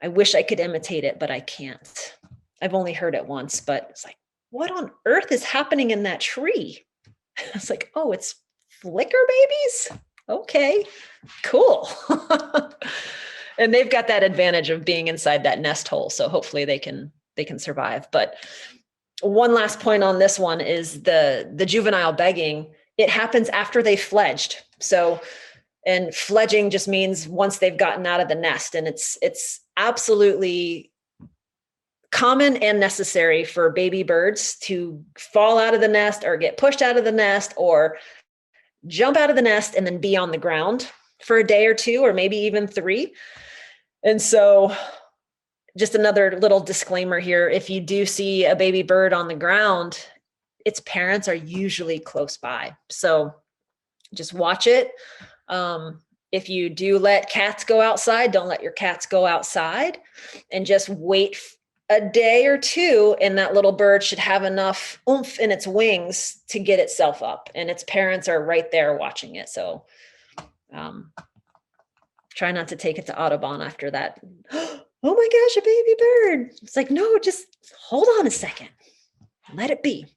I wish I could imitate it, but I can't. I've only heard it once, but it's like, what on earth is happening in that tree? It's like, oh, it's flicker babies? Okay, cool. And they've got that advantage of being inside that nest hole. So hopefully they can survive. But one last point on this one is the juvenile begging. It happens after they fledged. So, and fledging just means once they've gotten out of the nest, and it's absolutely common and necessary for baby birds to fall out of the nest or get pushed out of the nest or jump out of the nest and then be on the ground for a day or two, or maybe even 3. And so just another little disclaimer here. If you do see a baby bird on the ground, its parents are usually close by. So just watch it. If you do let cats go outside, don't let your cats go outside, and just wait a day or 2, and that little bird should have enough oomph in its wings to get itself up, and its parents are right there watching it. So try not to take it to Audubon after that. Oh my gosh, a baby bird. It's like, no, just hold on a second. Let it be.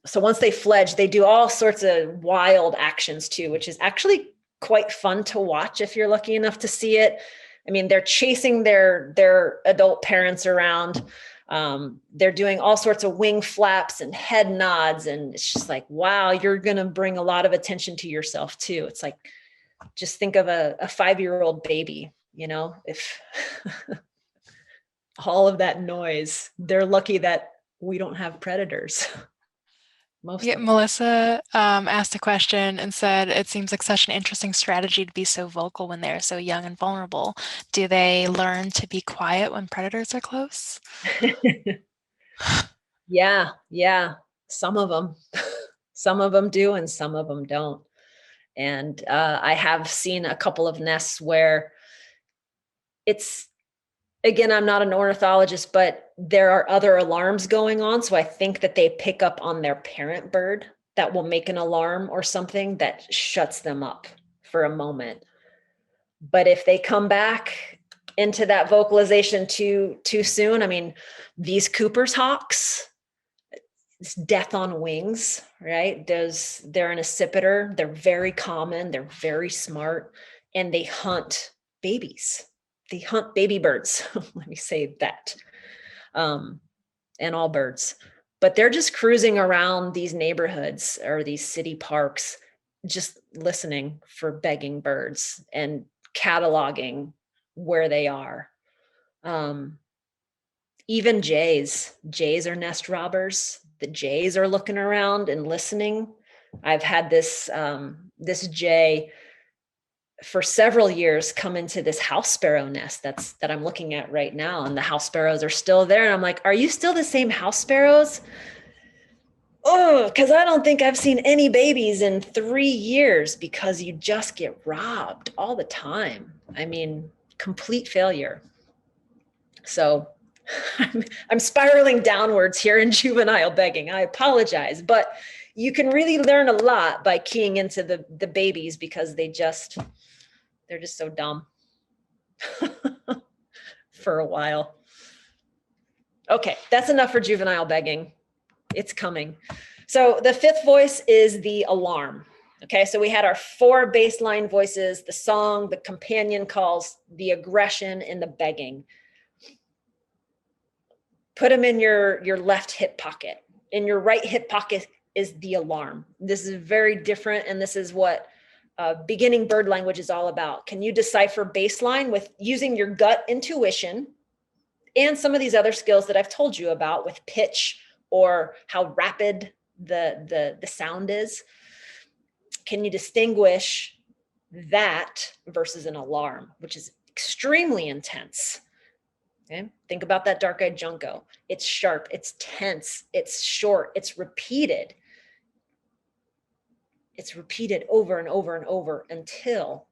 So once they fledge, they do all sorts of wild actions too, which is actually quite fun to watch if you're lucky enough to see it. I mean, they're chasing their adult parents around. They're doing all sorts of wing flaps and head nods. And it's just like, wow, you're going to bring a lot of attention to yourself too. It's like, just think of a 5-year-old baby, if all of that noise, they're lucky that we don't have predators. Melissa asked a question and said, it seems like such an interesting strategy to be so vocal when they're so young and vulnerable. Do they learn to be quiet when predators are close? Yeah. Some of them do, and some of them don't. And I have seen a couple of nests where again, I'm not an ornithologist, but there are other alarms going on. So I think that they pick up on their parent bird that will make an alarm or something that shuts them up for a moment. But if they come back into that vocalization too soon, I mean, these Cooper's hawks, it's death on wings, right? They're an accipiter. They're very common. They're very smart, and they hunt babies. They hunt baby birds. Let me say that. And all birds. But they're just cruising around these neighborhoods or these city parks, just listening for begging birds and cataloging where they are. Even jays are nest robbers. The jays are looking around and listening. I've had this jay for several years come into this house sparrow nest that I'm looking at right now. And the house sparrows are still there. And I'm like, are you still the same house sparrows? Oh, because I don't think I've seen any babies in 3 years, because you just get robbed all the time. I mean, complete failure. So I'm spiraling downwards here in juvenile begging. I apologize, but you can really learn a lot by keying into the babies, because they're just so dumb for a while. Okay, that's enough for juvenile begging. It's coming. So the 5th voice is the alarm. Okay, so we had our 4 baseline voices, the song, the companion calls, the aggression, and the begging. Put them in your left hip pocket. In your right hip pocket is the alarm. This is very different, and this is what beginning bird language is all about. Can you decipher baseline with using your gut intuition and some of these other skills that I've told you about with pitch or how rapid the sound is? Can you distinguish that versus an alarm, which is extremely intense? Okay, think about that dark-eyed junco. It's sharp, it's tense, it's short, it's repeated. It's repeated over and over and over until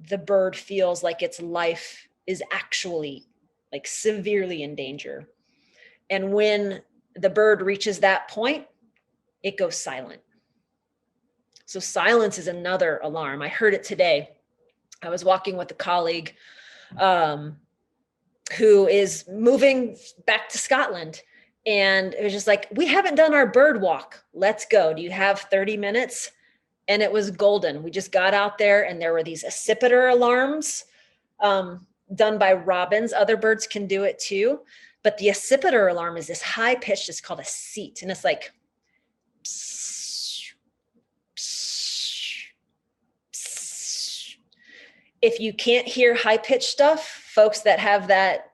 the bird feels like its life is actually like severely in danger. And when the bird reaches that point, it goes silent. So silence is another alarm. I heard it today. I was walking with a colleague who is moving back to Scotland. And it was just like, we haven't done our bird walk. Let's go. Do you have 30 minutes? And it was golden. We just got out there and there were these accipiter alarms done by robins. Other birds can do it too. But the accipiter alarm is this high pitched, it's called a seat. And it's like, psst, psst, psst. If you can't hear high pitched stuff, folks that have that,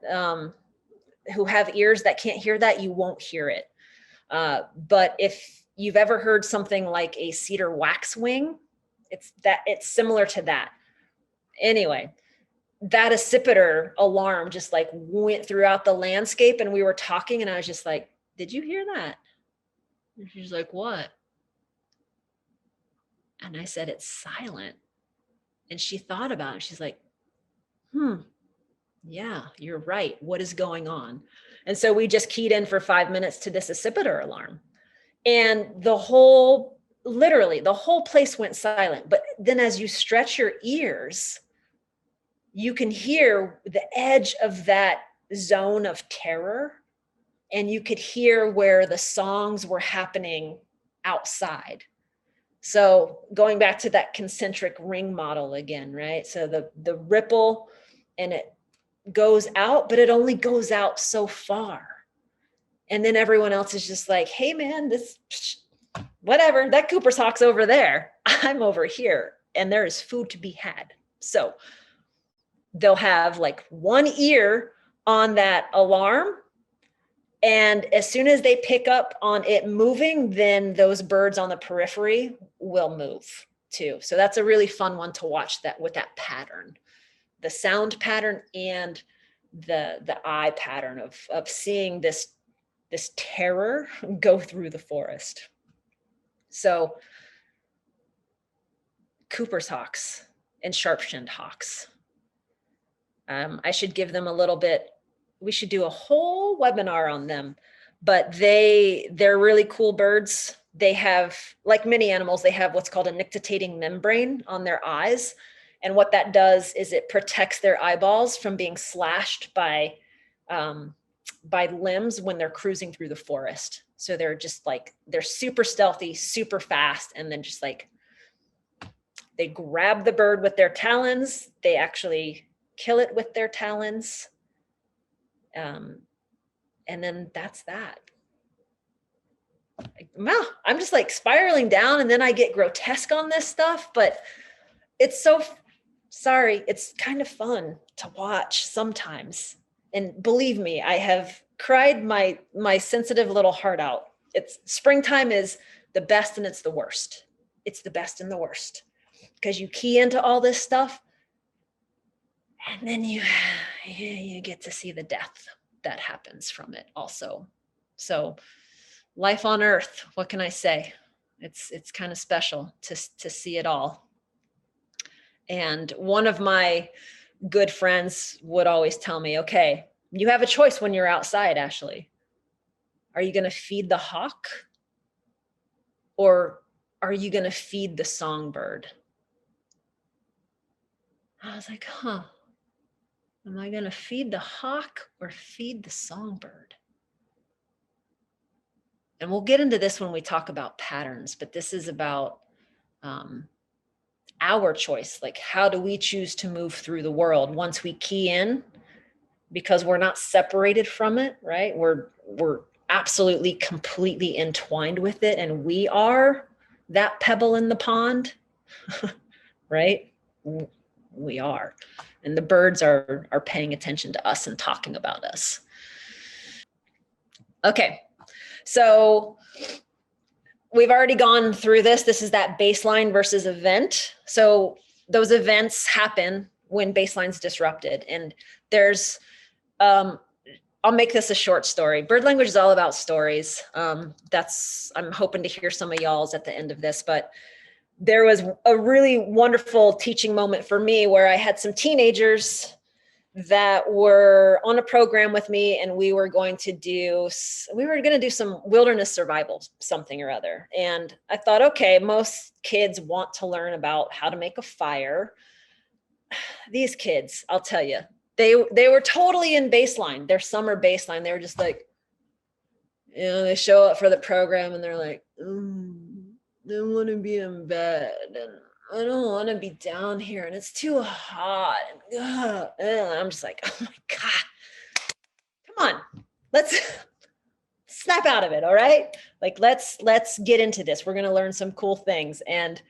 who have ears that can't hear that, you won't hear it. But if you've ever heard something like a cedar waxwing, it's similar to that. Anyway, that accipiter alarm just like went throughout the landscape, and we were talking and I was just like, did you hear that? And she's like, what? And I said, it's silent. And she thought about it. She's like, yeah, you're right. What is going on? And so we just keyed in for 5 minutes to this accipiter alarm. And literally the whole place went silent. But then as you stretch your ears, you can hear the edge of that zone of terror. And you could hear where the songs were happening outside. So going back to that concentric ring model again, right? So the ripple, and it goes out, but it only goes out so far. And then everyone else is just like, hey man, this, whatever, that Cooper's hawk's over there. I'm over here and there is food to be had. So they'll have like one ear on that alarm. And as soon as they pick up on it moving, then those birds on the periphery will move too. So that's a really fun one to watch, that with that pattern, the sound pattern and the eye pattern of seeing this terror go through the forest. So Cooper's hawks and sharp-shinned hawks. I should give them a little bit, we should do a whole webinar on them, but they're really cool birds. They have, like many animals, they have what's called a nictitating membrane on their eyes. And what that does is it protects their eyeballs from being slashed by limbs when they're cruising through the forest. So they're just like, they're super stealthy, super fast. And then just like, they grab the bird with their talons. They actually kill it with their talons. And then that's that. Wow, I'm just like spiraling down, and then I get grotesque on this stuff, but it's so, sorry, it's kind of fun to watch sometimes. And believe me, I have cried my sensitive little heart out. It's springtime is the best and it's the worst. It's the best and the worst because you key into all this stuff and then you get to see the death that happens from it also. So life on earth, what can I say? It's kind of special to see it all. And one of my good friends would always tell me, okay, you have a choice when you're outside, Ashley. Are you going to feed the hawk or are you going to feed the songbird? I was like, huh, am I going to feed the hawk or feed the songbird? And we'll get into this when we talk about patterns, but this is about our choice. Like, how do we choose to move through the world once we key in? Because we're not separated from it, right? We're absolutely completely entwined with it, and we are that pebble in the pond, right? We are. And the birds are paying attention to us and talking about us. Okay, so we've already gone through this. This is that baseline versus event. So those events happen when baseline's disrupted. And there's, I'll make this a short story. Bird language is all about stories. I'm hoping to hear some of y'all's at the end of this, but there was a really wonderful teaching moment for me where I had some teenagers that were on a program with me, and we were going to do some wilderness survival, something or other. And I thought, okay, most kids want to learn about how to make a fire. These kids, I'll tell you, they were totally in baseline, their summer baseline. They were just like, they show up for the program and they're like, I want to be in bed, and I don't want to be down here, and it's too hot. And I'm just like, oh my God, come on, let's snap out of it. All right. Like, let's get into this. We're going to learn some cool things. And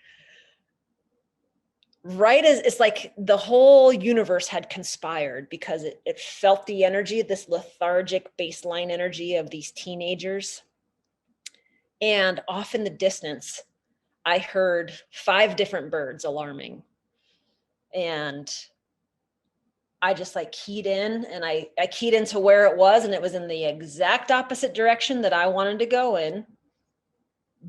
right as it's like the whole universe had conspired, because it felt the energy, this lethargic baseline energy of these teenagers. And off in the distance, I heard 5 different birds alarming, and I just like keyed in, and I keyed into where it was, and it was in the exact opposite direction that I wanted to go in,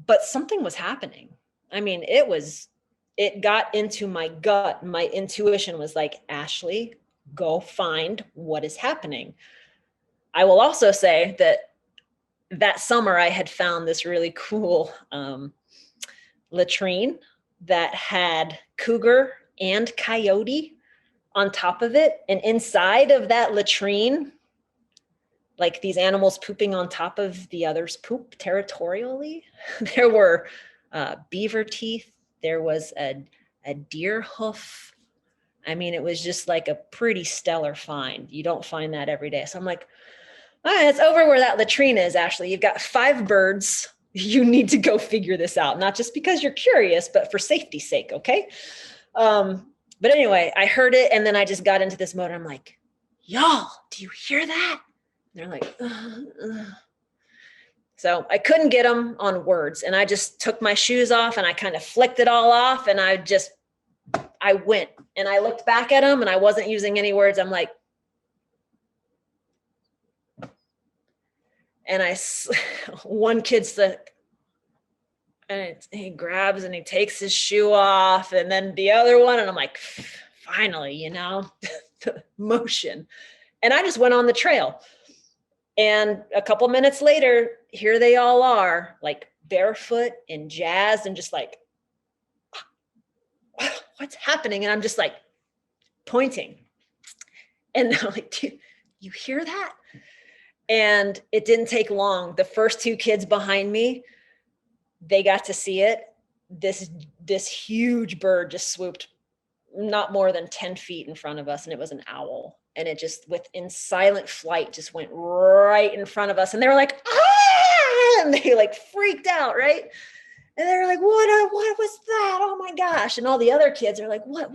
but something was happening. I mean, it got into my gut. My intuition was like, Ashley, go find what is happening. I will also say that summer I had found this really cool, latrine that had cougar and coyote on top of it. And inside of that latrine, like these animals pooping on top of the others' poop territorially, there were beaver teeth. There was a deer hoof. I mean, it was just like a pretty stellar find. You don't find that every day. So I'm like, all right, it's over where that latrine is, Ashley. You've got 5 birds. You need to go figure this out, not just because you're curious, but for safety's sake, okay? But anyway, I heard it, and then I just got into this mode. I'm like, y'all, do you hear that? And they're like, So I couldn't get them on words, and I just took my shoes off, and I kind of flicked it all off, and I went, and I looked back at them, and I wasn't using any words. I'm like, and one kid's and he grabs and he takes his shoe off, and then the other one, and I'm like, finally, the motion. And I just went on the trail. And a couple minutes later, here they all are, like barefoot and jazzed, and just like, what's happening? And I'm just like pointing. And they're like, do you hear that? And it didn't take long. The first 2 kids behind me, they got to see it. This huge bird just swooped not more than 10 feet in front of us, and it was an owl. And it just, in silent flight, just went right in front of us. And they were like, ah! And they like freaked out, right? And they're like, what was that? Oh my gosh. And all the other kids are like, what?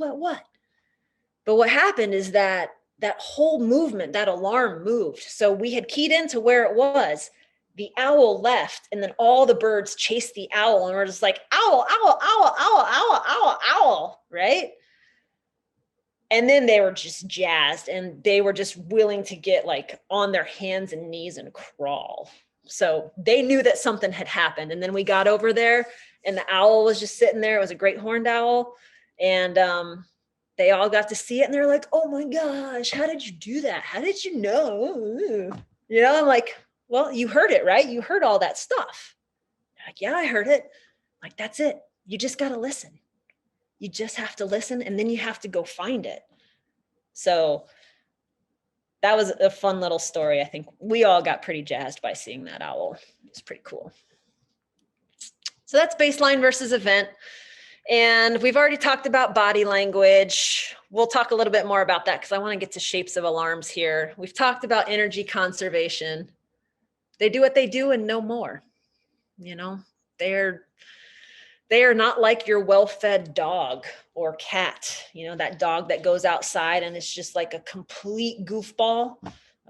But what happened is that whole movement, that alarm moved. So we had keyed into where it was. The owl left, and then all the birds chased the owl, and we're just like, owl, owl, owl, owl, owl, owl, owl, right? And then they were just jazzed, and they were just willing to get like on their hands and knees and crawl. So they knew that something had happened. And then we got over there, and the owl was just sitting there. It was a great horned owl. And they all got to see it, and they're like, oh my gosh, how did you do that? How did you know? I'm like, well, you heard it, right? You heard all that stuff. They're like, yeah, I heard it. Like, that's it. You just got to listen. You just have to listen, and then you have to go find it. So that was a fun little story. I think we all got pretty jazzed by seeing that owl. It was pretty cool. So that's baseline versus event. And we've already talked about body language. We'll talk a little bit more about that because I want to get to shapes of alarms here. We've talked about energy conservation. They do what they do and no more. You know, they are not like your well-fed dog or cat, you know, that dog that goes outside and it's just like a complete goofball.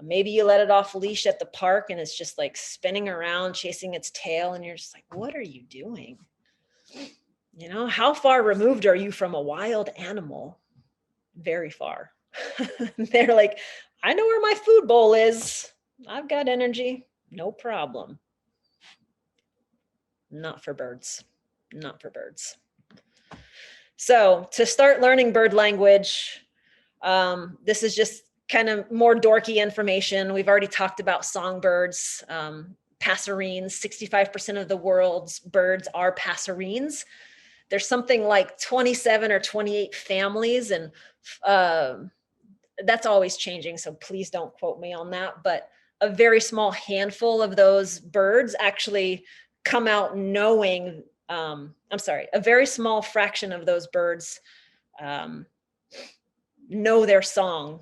Maybe you let it off leash at the park and it's just like spinning around, chasing its tail. And you're just like, what are you doing? You know, how far removed are you from a wild animal? Very far. They're like, I know where my food bowl is. I've got energy. No problem. Not for birds. Not for birds. So to start learning bird language, this is just kind of more dorky information. We've already talked about songbirds, passerines. 65% of the world's birds are passerines. There's something like 27 or 28 families, and that's always changing. So please don't quote me on that. But a very small handful of those birds actually come out knowing, a very small fraction of those birds know their song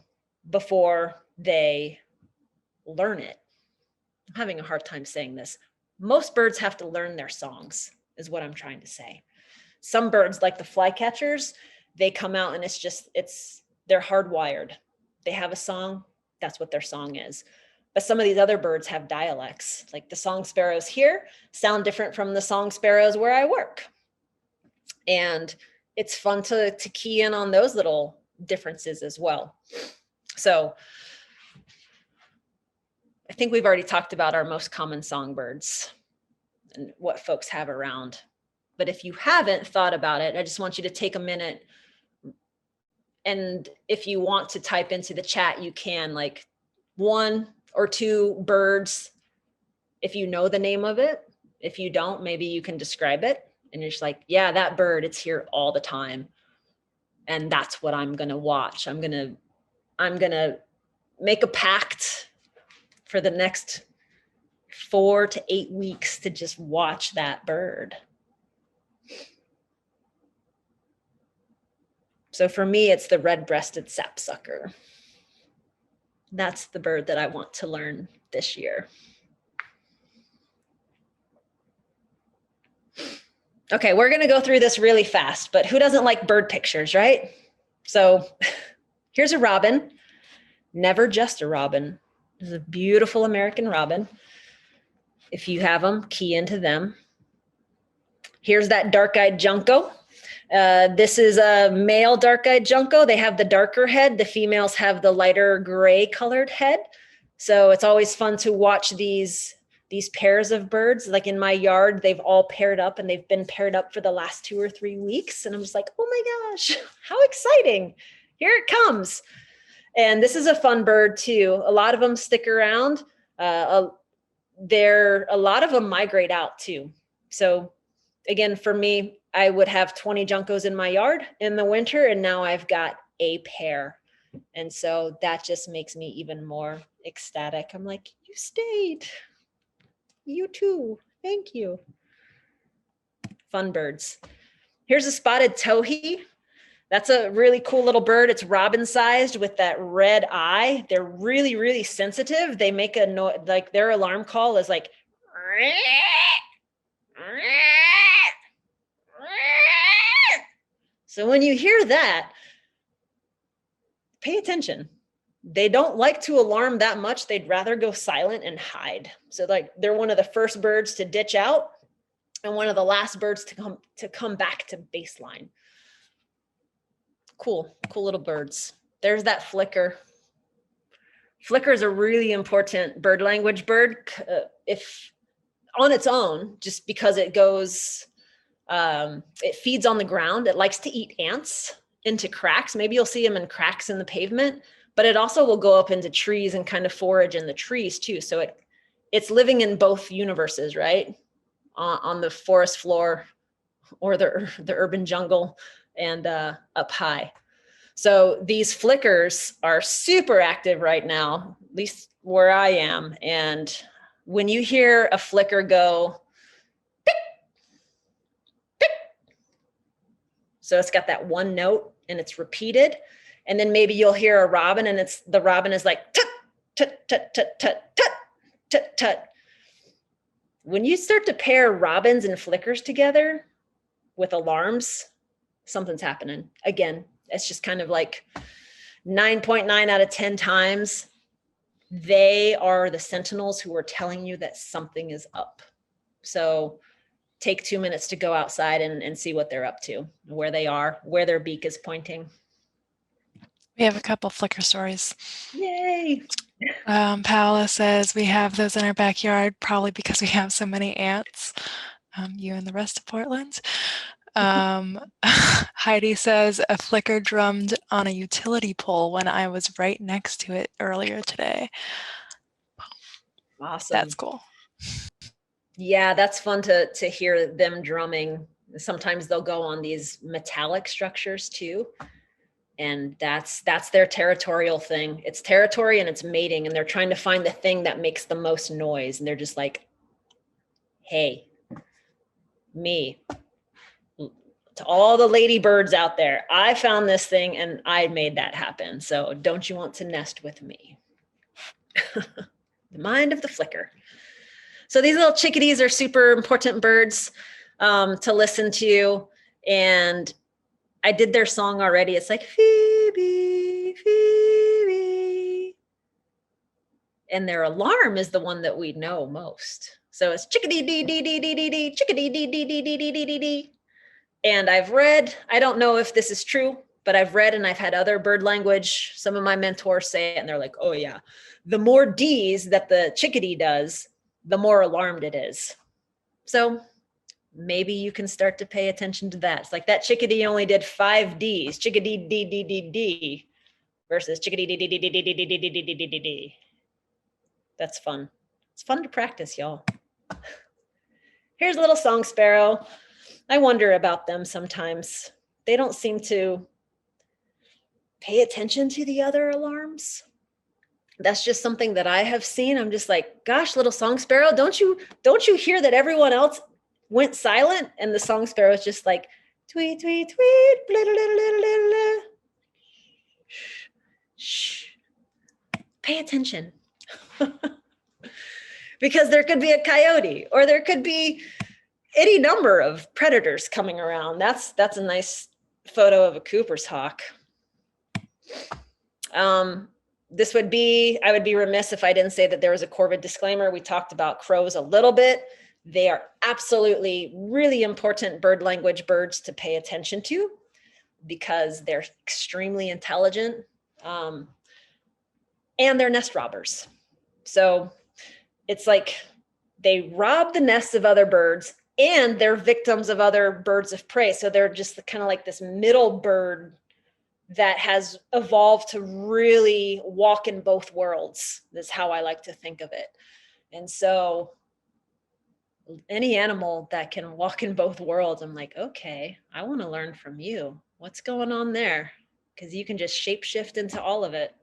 before they learn it. I'm having a hard time saying this. Most birds have to learn their songs, is what I'm trying to say. Some birds, like the flycatchers, they come out and they're hardwired. They have a song, that's what their song is. But some of these other birds have dialects, like the song sparrows here sound different from the song sparrows where I work. And it's fun to key in on those little differences as well. So I think we've already talked about our most common songbirds and what folks have around. But if you haven't thought about it, I just want you to take a minute. And if you want to type into the chat, you can, like 1 or 2 birds, if you know the name of it. If you don't, maybe you can describe it. And you're just like, yeah, that bird, it's here all the time. And that's what I'm going to watch. I'm going to make a pact for the next 4 to 8 weeks to just watch that bird. So for me, it's the red-breasted sapsucker. That's the bird that I want to learn this year. Okay, we're going to go through this really fast, but who doesn't like bird pictures, right? So here's a robin, never just a robin. This is a beautiful American robin. If you have them, key into them. Here's that dark-eyed junco. This is a male dark-eyed junco. They have the darker head. The females have the lighter gray colored head. So it's always fun to watch these pairs of birds. Like in my yard, they've all paired up and they've been paired up for the last 2 or 3 weeks. And I'm just like, oh my gosh, how exciting. Here it comes. And this is a fun bird too. A lot of them stick around. A lot of them migrate out too. So again, for me, I would have 20 juncos in my yard in the winter, and now I've got a pair. And so that just makes me even more ecstatic. I'm like, you stayed. You too. Thank you. Fun birds. Here's a spotted towhee. That's a really cool little bird. It's robin-sized with that red eye. They're really, really sensitive. They make a noise, like their alarm call is like, so when you hear that, pay attention. They don't like to alarm that much. They'd rather go silent and hide. So like they're one of the first birds to ditch out and one of the last birds to come back to baseline. Cool little birds. There's that flicker. Flicker is a really important bird language bird. If on its own, just because it goes, it feeds on the ground. It likes to eat ants into cracks. Maybe you'll see them in cracks in the pavement, but it also will go up into trees and kind of forage in the trees too. So it's living in both universes, right? On the forest floor or the urban jungle and up high. So these flickers are super active right now, at least where I am. And when you hear a flicker go, pick, pick, So it's got that one note and it's repeated. And then maybe you'll hear a robin and the robin is like, tut, tut, tut, tut, tut, tut, tut, tut. When you start to pair robins and flickers together with alarms, something's happening. Again, it's just kind of like 9.9 out of 10 times, they are the sentinels who are telling you that something is up. So take 2 minutes to go outside and see what they're up to, where they are, where their beak is pointing. We have a couple flicker stories. Yay. Paola says we have those in our backyard, probably because we have so many ants. You and the rest of Portland. Heidi says a flicker drummed on a utility pole when I was right next to it earlier today. Awesome. That's cool. Yeah, that's fun to hear them drumming. Sometimes they'll go on these metallic structures too. And that's their territorial thing. It's territory and it's mating, and they're trying to find the thing that makes the most noise. And they're just like, hey, me, to all the ladybirds out there, I found this thing and I made that happen. So don't you want to nest with me? The mind of the flicker. So these little chickadees are super important birds to listen to. And I did their song already. It's like, Phoebe, Phoebe. And their alarm is the one that we know most. So it's chickadee dee dee dee dee dee dee, chickadee dee dee dee dee dee dee dee dee. And I've read, I don't know if this is true, but I've read and I've had other bird language, some of my mentors say it, and they're like, oh yeah, the more D's that the chickadee does, the more alarmed it is. So maybe you can start to pay attention to that. It's like that chickadee only did 5 D's, chickadee dee dee dee dee versus chickadee dee dee dee dee dee dee dee dee dee dee dee dee. That's fun. It's fun to practice, y'all. Here's a little song sparrow. I wonder about them sometimes. They don't seem to pay attention to the other alarms. That's just something that I have seen. I'm just like, gosh, little song sparrow, don't you hear that everyone else went silent? And the song sparrow is just like, tweet, tweet, tweet, blah, blah, blah, blah, blah, blah. Shh, shh. Pay attention. Because there could be a coyote, or there could be any number of predators coming around. That's a nice photo of a Cooper's hawk. This would be, I would be remiss if I didn't say that there was a corvid disclaimer. We talked about crows a little bit. They are absolutely really important bird language birds to pay attention to because they're extremely intelligent, and they're nest robbers. So it's like they rob the nests of other birds and they're victims of other birds of prey. So they're just kind of like this middle bird that has evolved to really walk in both worlds. That's how I like to think of it. And so any animal that can walk in both worlds, I'm like, okay, I want to learn from you. What's going on there? Because you can just shapeshift into all of it.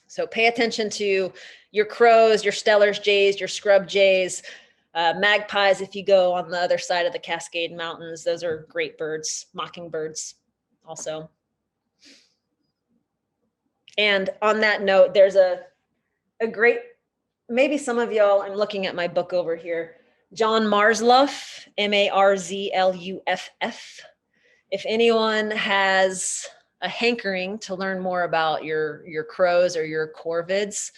So pay attention to your crows, your Steller's jays, your scrub jays, magpies. If you go on the other side of the Cascade Mountains, those are great birds, mockingbirds also. And on that note, there's a great, maybe some of y'all, I'm looking at my book over here, John Marzluff, Marzluff. If anyone has a hankering to learn more about your crows or your corvids,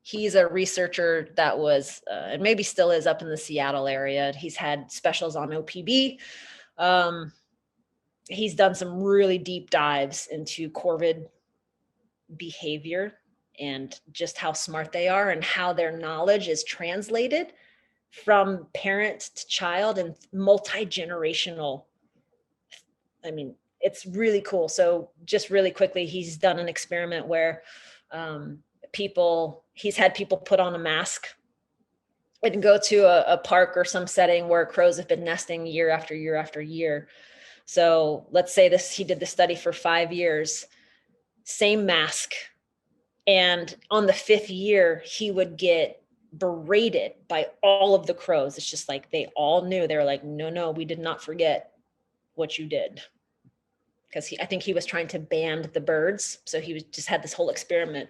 he's a researcher that was, and maybe still is, up in the Seattle area. He's had specials on OPB. He's done some really deep dives into corvid behavior and just how smart they are and how their knowledge is translated from parent to child and multi-generational. I mean, it's really cool. So just really quickly, he's done an experiment where he's had people put on a mask and go to a park or some setting where crows have been nesting year after year after year. So let's say he did the study for 5 years, same mask. And on the 5th year, he would get berated by all of the crows. It's just like they all knew. They were like, no, we did not forget what you did. because I think he was trying to ban the birds. So he just had this whole experiment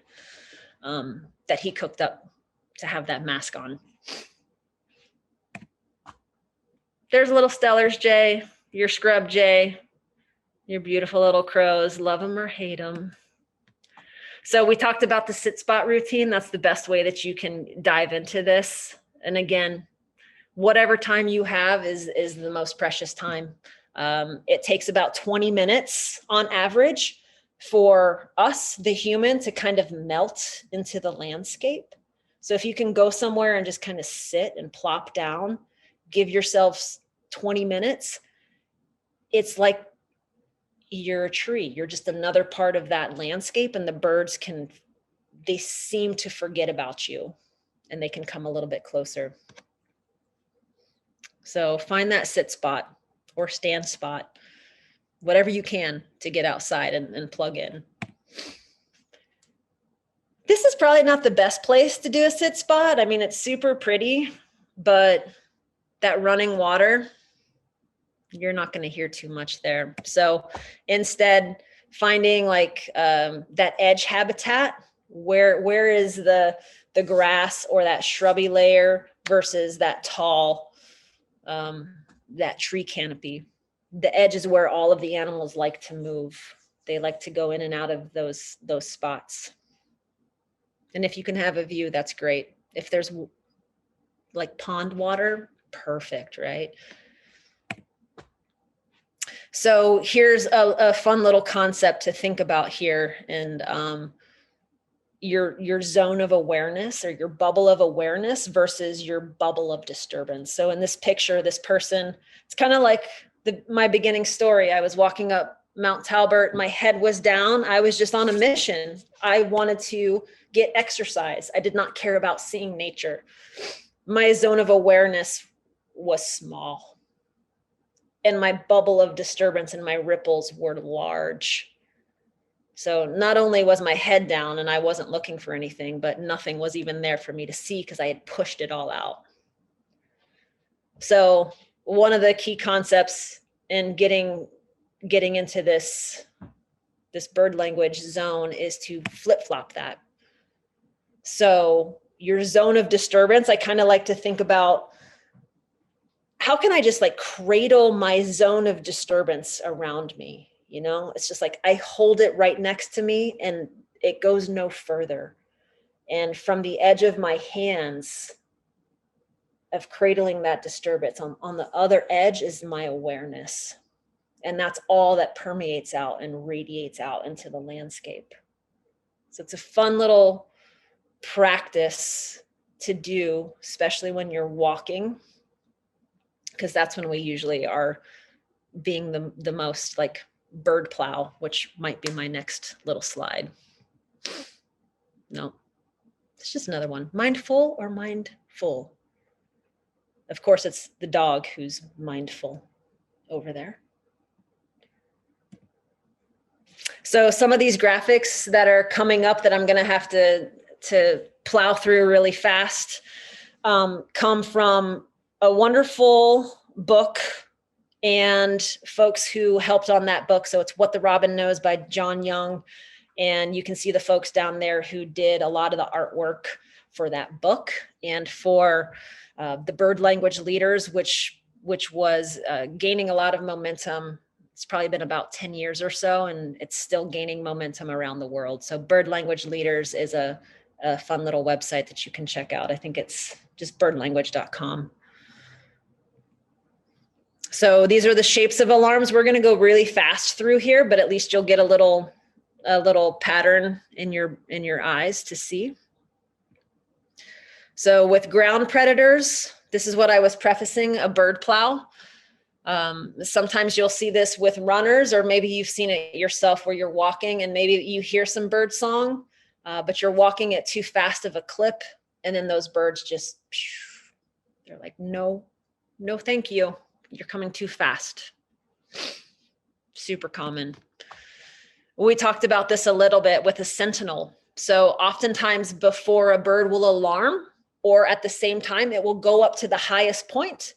that he cooked up to have that mask on. There's little Stellars, Jay, your scrub, Jay, your beautiful little crows. Love them or hate them. So we talked about the sit spot routine. That's the best way that you can dive into this. And again, whatever time you have is the most precious time. It takes about 20 minutes on average for us, the human, to kind of melt into the landscape. So if you can go somewhere and just kind of sit and plop down, give yourselves 20 minutes, it's like you're a tree. You're just another part of that landscape, and the birds they seem to forget about you, and they can come a little bit closer. So find that sit spot or stand spot, whatever you can to get outside and plug in. This is probably not the best place to do a sit spot. I mean, it's super pretty, but that running water, you're not going to hear too much there. So instead, finding like that edge habitat, where is the grass or that shrubby layer versus that tall, that tree canopy. The edge is where all of the animals like to move. They like to go in and out of those spots. And if you can have a view, that's great. If there's like pond water, perfect, right? So here's a fun little concept to think about here, and your zone of awareness or your bubble of awareness versus your bubble of disturbance. So in this picture, this person, it's kind of like my beginning story. I was walking up Mount Talbot, my head was down. I was just on a mission. I wanted to get exercise. I did not care about seeing nature. My zone of awareness was small, and my bubble of disturbance and my ripples were large. So not only was my head down and I wasn't looking for anything, but nothing was even there for me to see because I had pushed it all out. So one of the key concepts in getting into this bird language zone is to flip-flop that. So your zone of disturbance, I kind of like to think about, how can I just like cradle my zone of disturbance around me? You know, it's just like I hold it right next to me and it goes no further. And from the edge of my hands of cradling that disturbance, on the other edge is my awareness. And that's all that permeates out and radiates out into the landscape. So it's a fun little practice to do, especially when you're walking, because that's when we usually are being the most like bird plow, which might be my next little slide. No, it's just another one. Mindful or mindful? Of course, it's the dog who's mindful over there. So some of these graphics that are coming up that I'm going to have to plow through really fast come from a wonderful book and folks who helped on that book. So it's What the Robin Knows by John Young. And you can see the folks down there who did a lot of the artwork for that book and for the bird language leaders, which was gaining a lot of momentum. It's probably been about 10 years or so, and it's still gaining momentum around the world. So Bird Language Leaders is a fun little website that you can check out. I think it's just birdlanguage.com. So these are the shapes of alarms. We're going to go really fast through here, but at least you'll get a little pattern in your eyes to see. So with ground predators, this is what I was prefacing, a bird plow. Sometimes you'll see this with runners, or maybe you've seen it yourself where you're walking and maybe you hear some bird song, but you're walking at too fast of a clip. And then those birds just, they're like, no, thank you. You're coming too fast. Super common. We talked about this a little bit with a sentinel. So oftentimes before a bird will alarm, or at the same time, it will go up to the highest point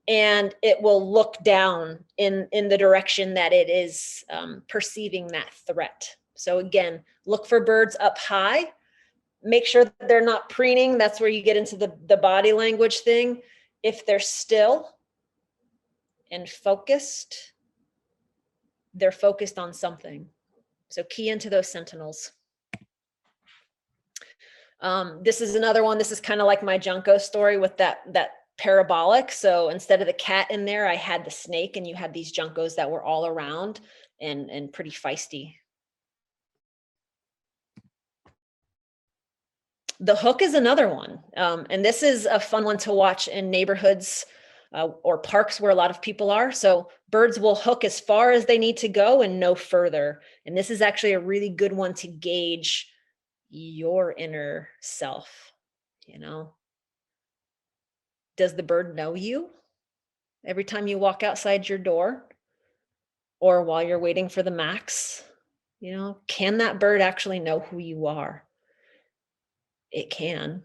and it will look down in the direction that it is perceiving that threat. So again, look for birds up high. Make sure that they're not preening. That's where you get into the body language thing. If they're still and focused, they're focused on something. So key into those sentinels. This is another one. This is kind of like my Junco story with that parabolic. So instead of the cat in there, I had the snake, and you had these Juncos that were all around and pretty feisty. The hook is another one. And this is a fun one to watch in neighborhoods or parks where a lot of people are. So birds will hook as far as they need to go and no further. And this is actually a really good one to gauge your inner self. You know, does the bird know you every time you walk outside your door or while you're waiting for the max? You know, can that bird actually know who you are? It can.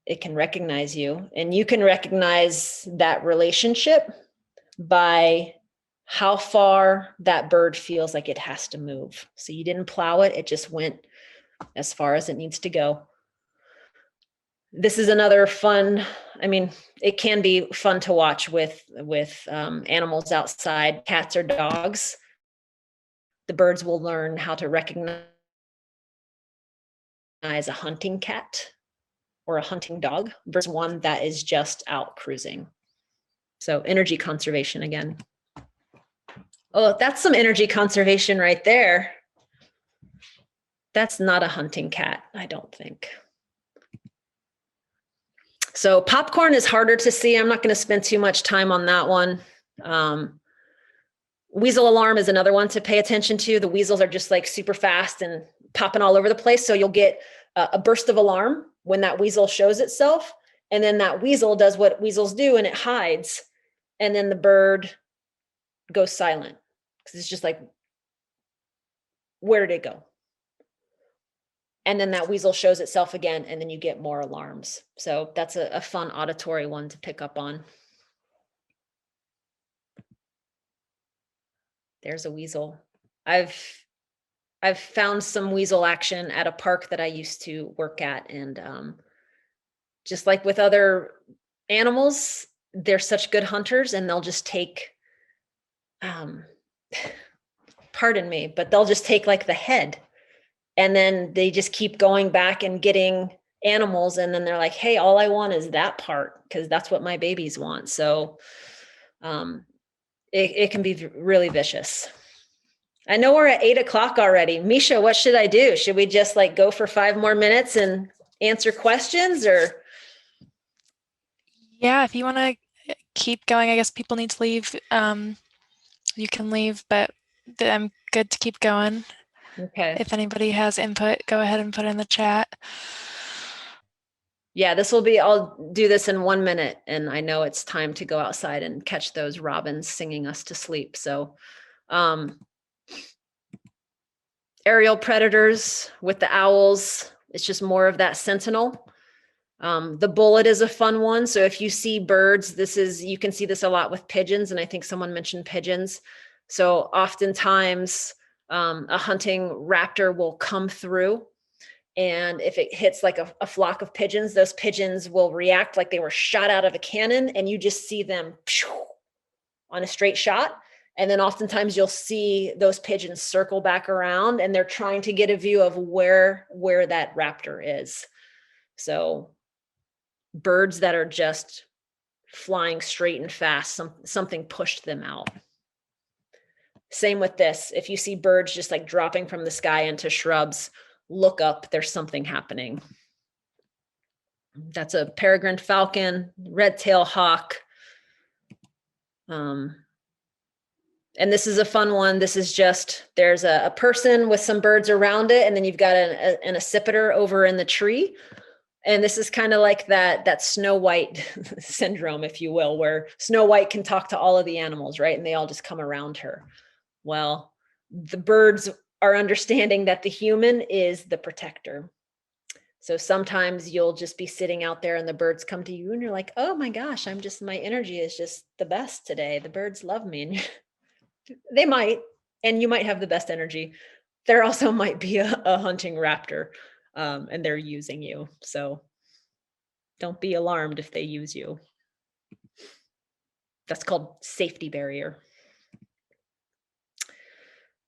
It can recognize you, and you can recognize that relationship by how far that bird feels like it has to move. So you didn't plow it, it just went as far as it needs to go. This is another fun, I mean, it can be fun to watch with animals outside, cats or dogs. The birds will learn how to recognize a hunting cat or a hunting dog versus one that is just out cruising. So energy conservation again. Oh, that's some energy conservation right there. That's not a hunting cat, I don't think. So popcorn is harder to see. I'm not going to spend too much time on that one. Weasel alarm is another one to pay attention to. The weasels are just like super fast and popping all over the place. So you'll get a burst of alarm when that weasel shows itself. And then that weasel does what weasels do and it hides. And then the bird goes silent because it's just like, where did it go? And then that weasel shows itself again, and then you get more alarms. So that's a fun auditory one to pick up on. There's a weasel. I've found some weasel action at a park that I used to work at. And just like with other animals, they're such good hunters, and they'll just take, pardon me, but they'll just take like the head. And then they just keep going back and getting animals. And then they're like, hey, all I want is that part, because that's what my babies want. So it can be really vicious. I know we're at 8 o'clock already. Misha, what should I do? Should we just like go for 5 more minutes and answer questions, or? Yeah, if you want to keep going, I guess people need to leave. You can leave, but I'm good to keep going. Okay. If anybody has input, go ahead and put it in the chat. Yeah, I'll do this in 1 minute, and I know it's time to go outside and catch those robins singing us to sleep. So aerial predators with the owls, it's just more of that sentinel. The bullet is a fun one. So if you see birds, you can see this a lot with pigeons, and I think someone mentioned pigeons. So oftentimes a hunting raptor will come through, and if it hits like a flock of pigeons, those pigeons will react like they were shot out of a cannon, and you just see them on a straight shot. And then oftentimes you'll see those pigeons circle back around, and they're trying to get a view of where that raptor is. So birds that are just flying straight and fast, something pushed them out. Same with this. If you see birds just like dropping from the sky into shrubs, look up, there's something happening. That's a peregrine falcon, red-tailed hawk. And this is a fun one. This is just, there's a person with some birds around it, and then you've got an accipiter over in the tree. And this is kind of like that Snow White syndrome, if you will, where Snow White can talk to all of the animals, right? And they all just come around her. Well, the birds are understanding that the human is the protector. So sometimes you'll just be sitting out there and the birds come to you and you're like, oh my gosh, my energy is just the best today. The birds love me. And they might, and you might have the best energy. There also might be a hunting raptor, and they're using you. So don't be alarmed if they use you. That's called safety barrier.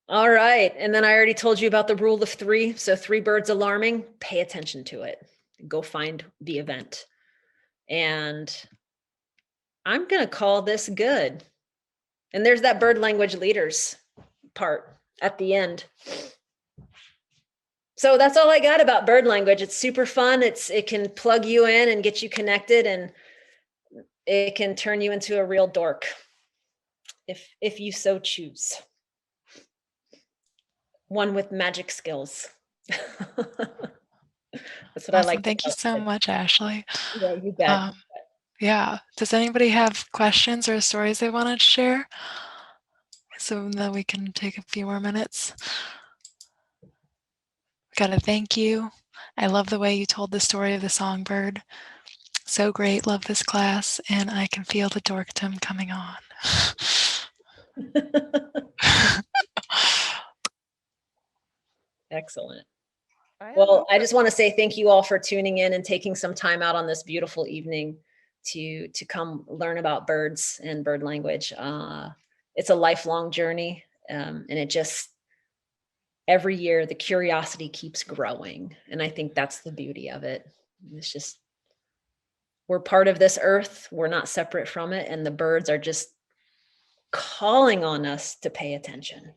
All right. And then I already told you about the rule of 3. So 3 birds alarming, pay attention to it. Go find the event. And I'm going to call this good. And there's that bird language leaders part at the end. So that's all I got about bird language. It's super fun. It can plug you in and get you connected, and it can turn you into a real dork if you so choose. One with magic skills. That's what I like. Thank you so much, Ashley. Yeah, you bet. Yeah. Does anybody have questions or stories they want to share? So that we can take a few more minutes. Gotta thank you. I love the way you told the story of the songbird. So great. Love this class. And I can feel the dorkdom coming on. Excellent. Well, I just want to say thank you all for tuning in and taking some time out on this beautiful evening to come learn about birds and bird language. It's a lifelong journey, and it just, every year the curiosity keeps growing, and I think that's the beauty of it. It's just, we're part of this earth, we're not separate from it, and the birds are just calling on us to pay attention.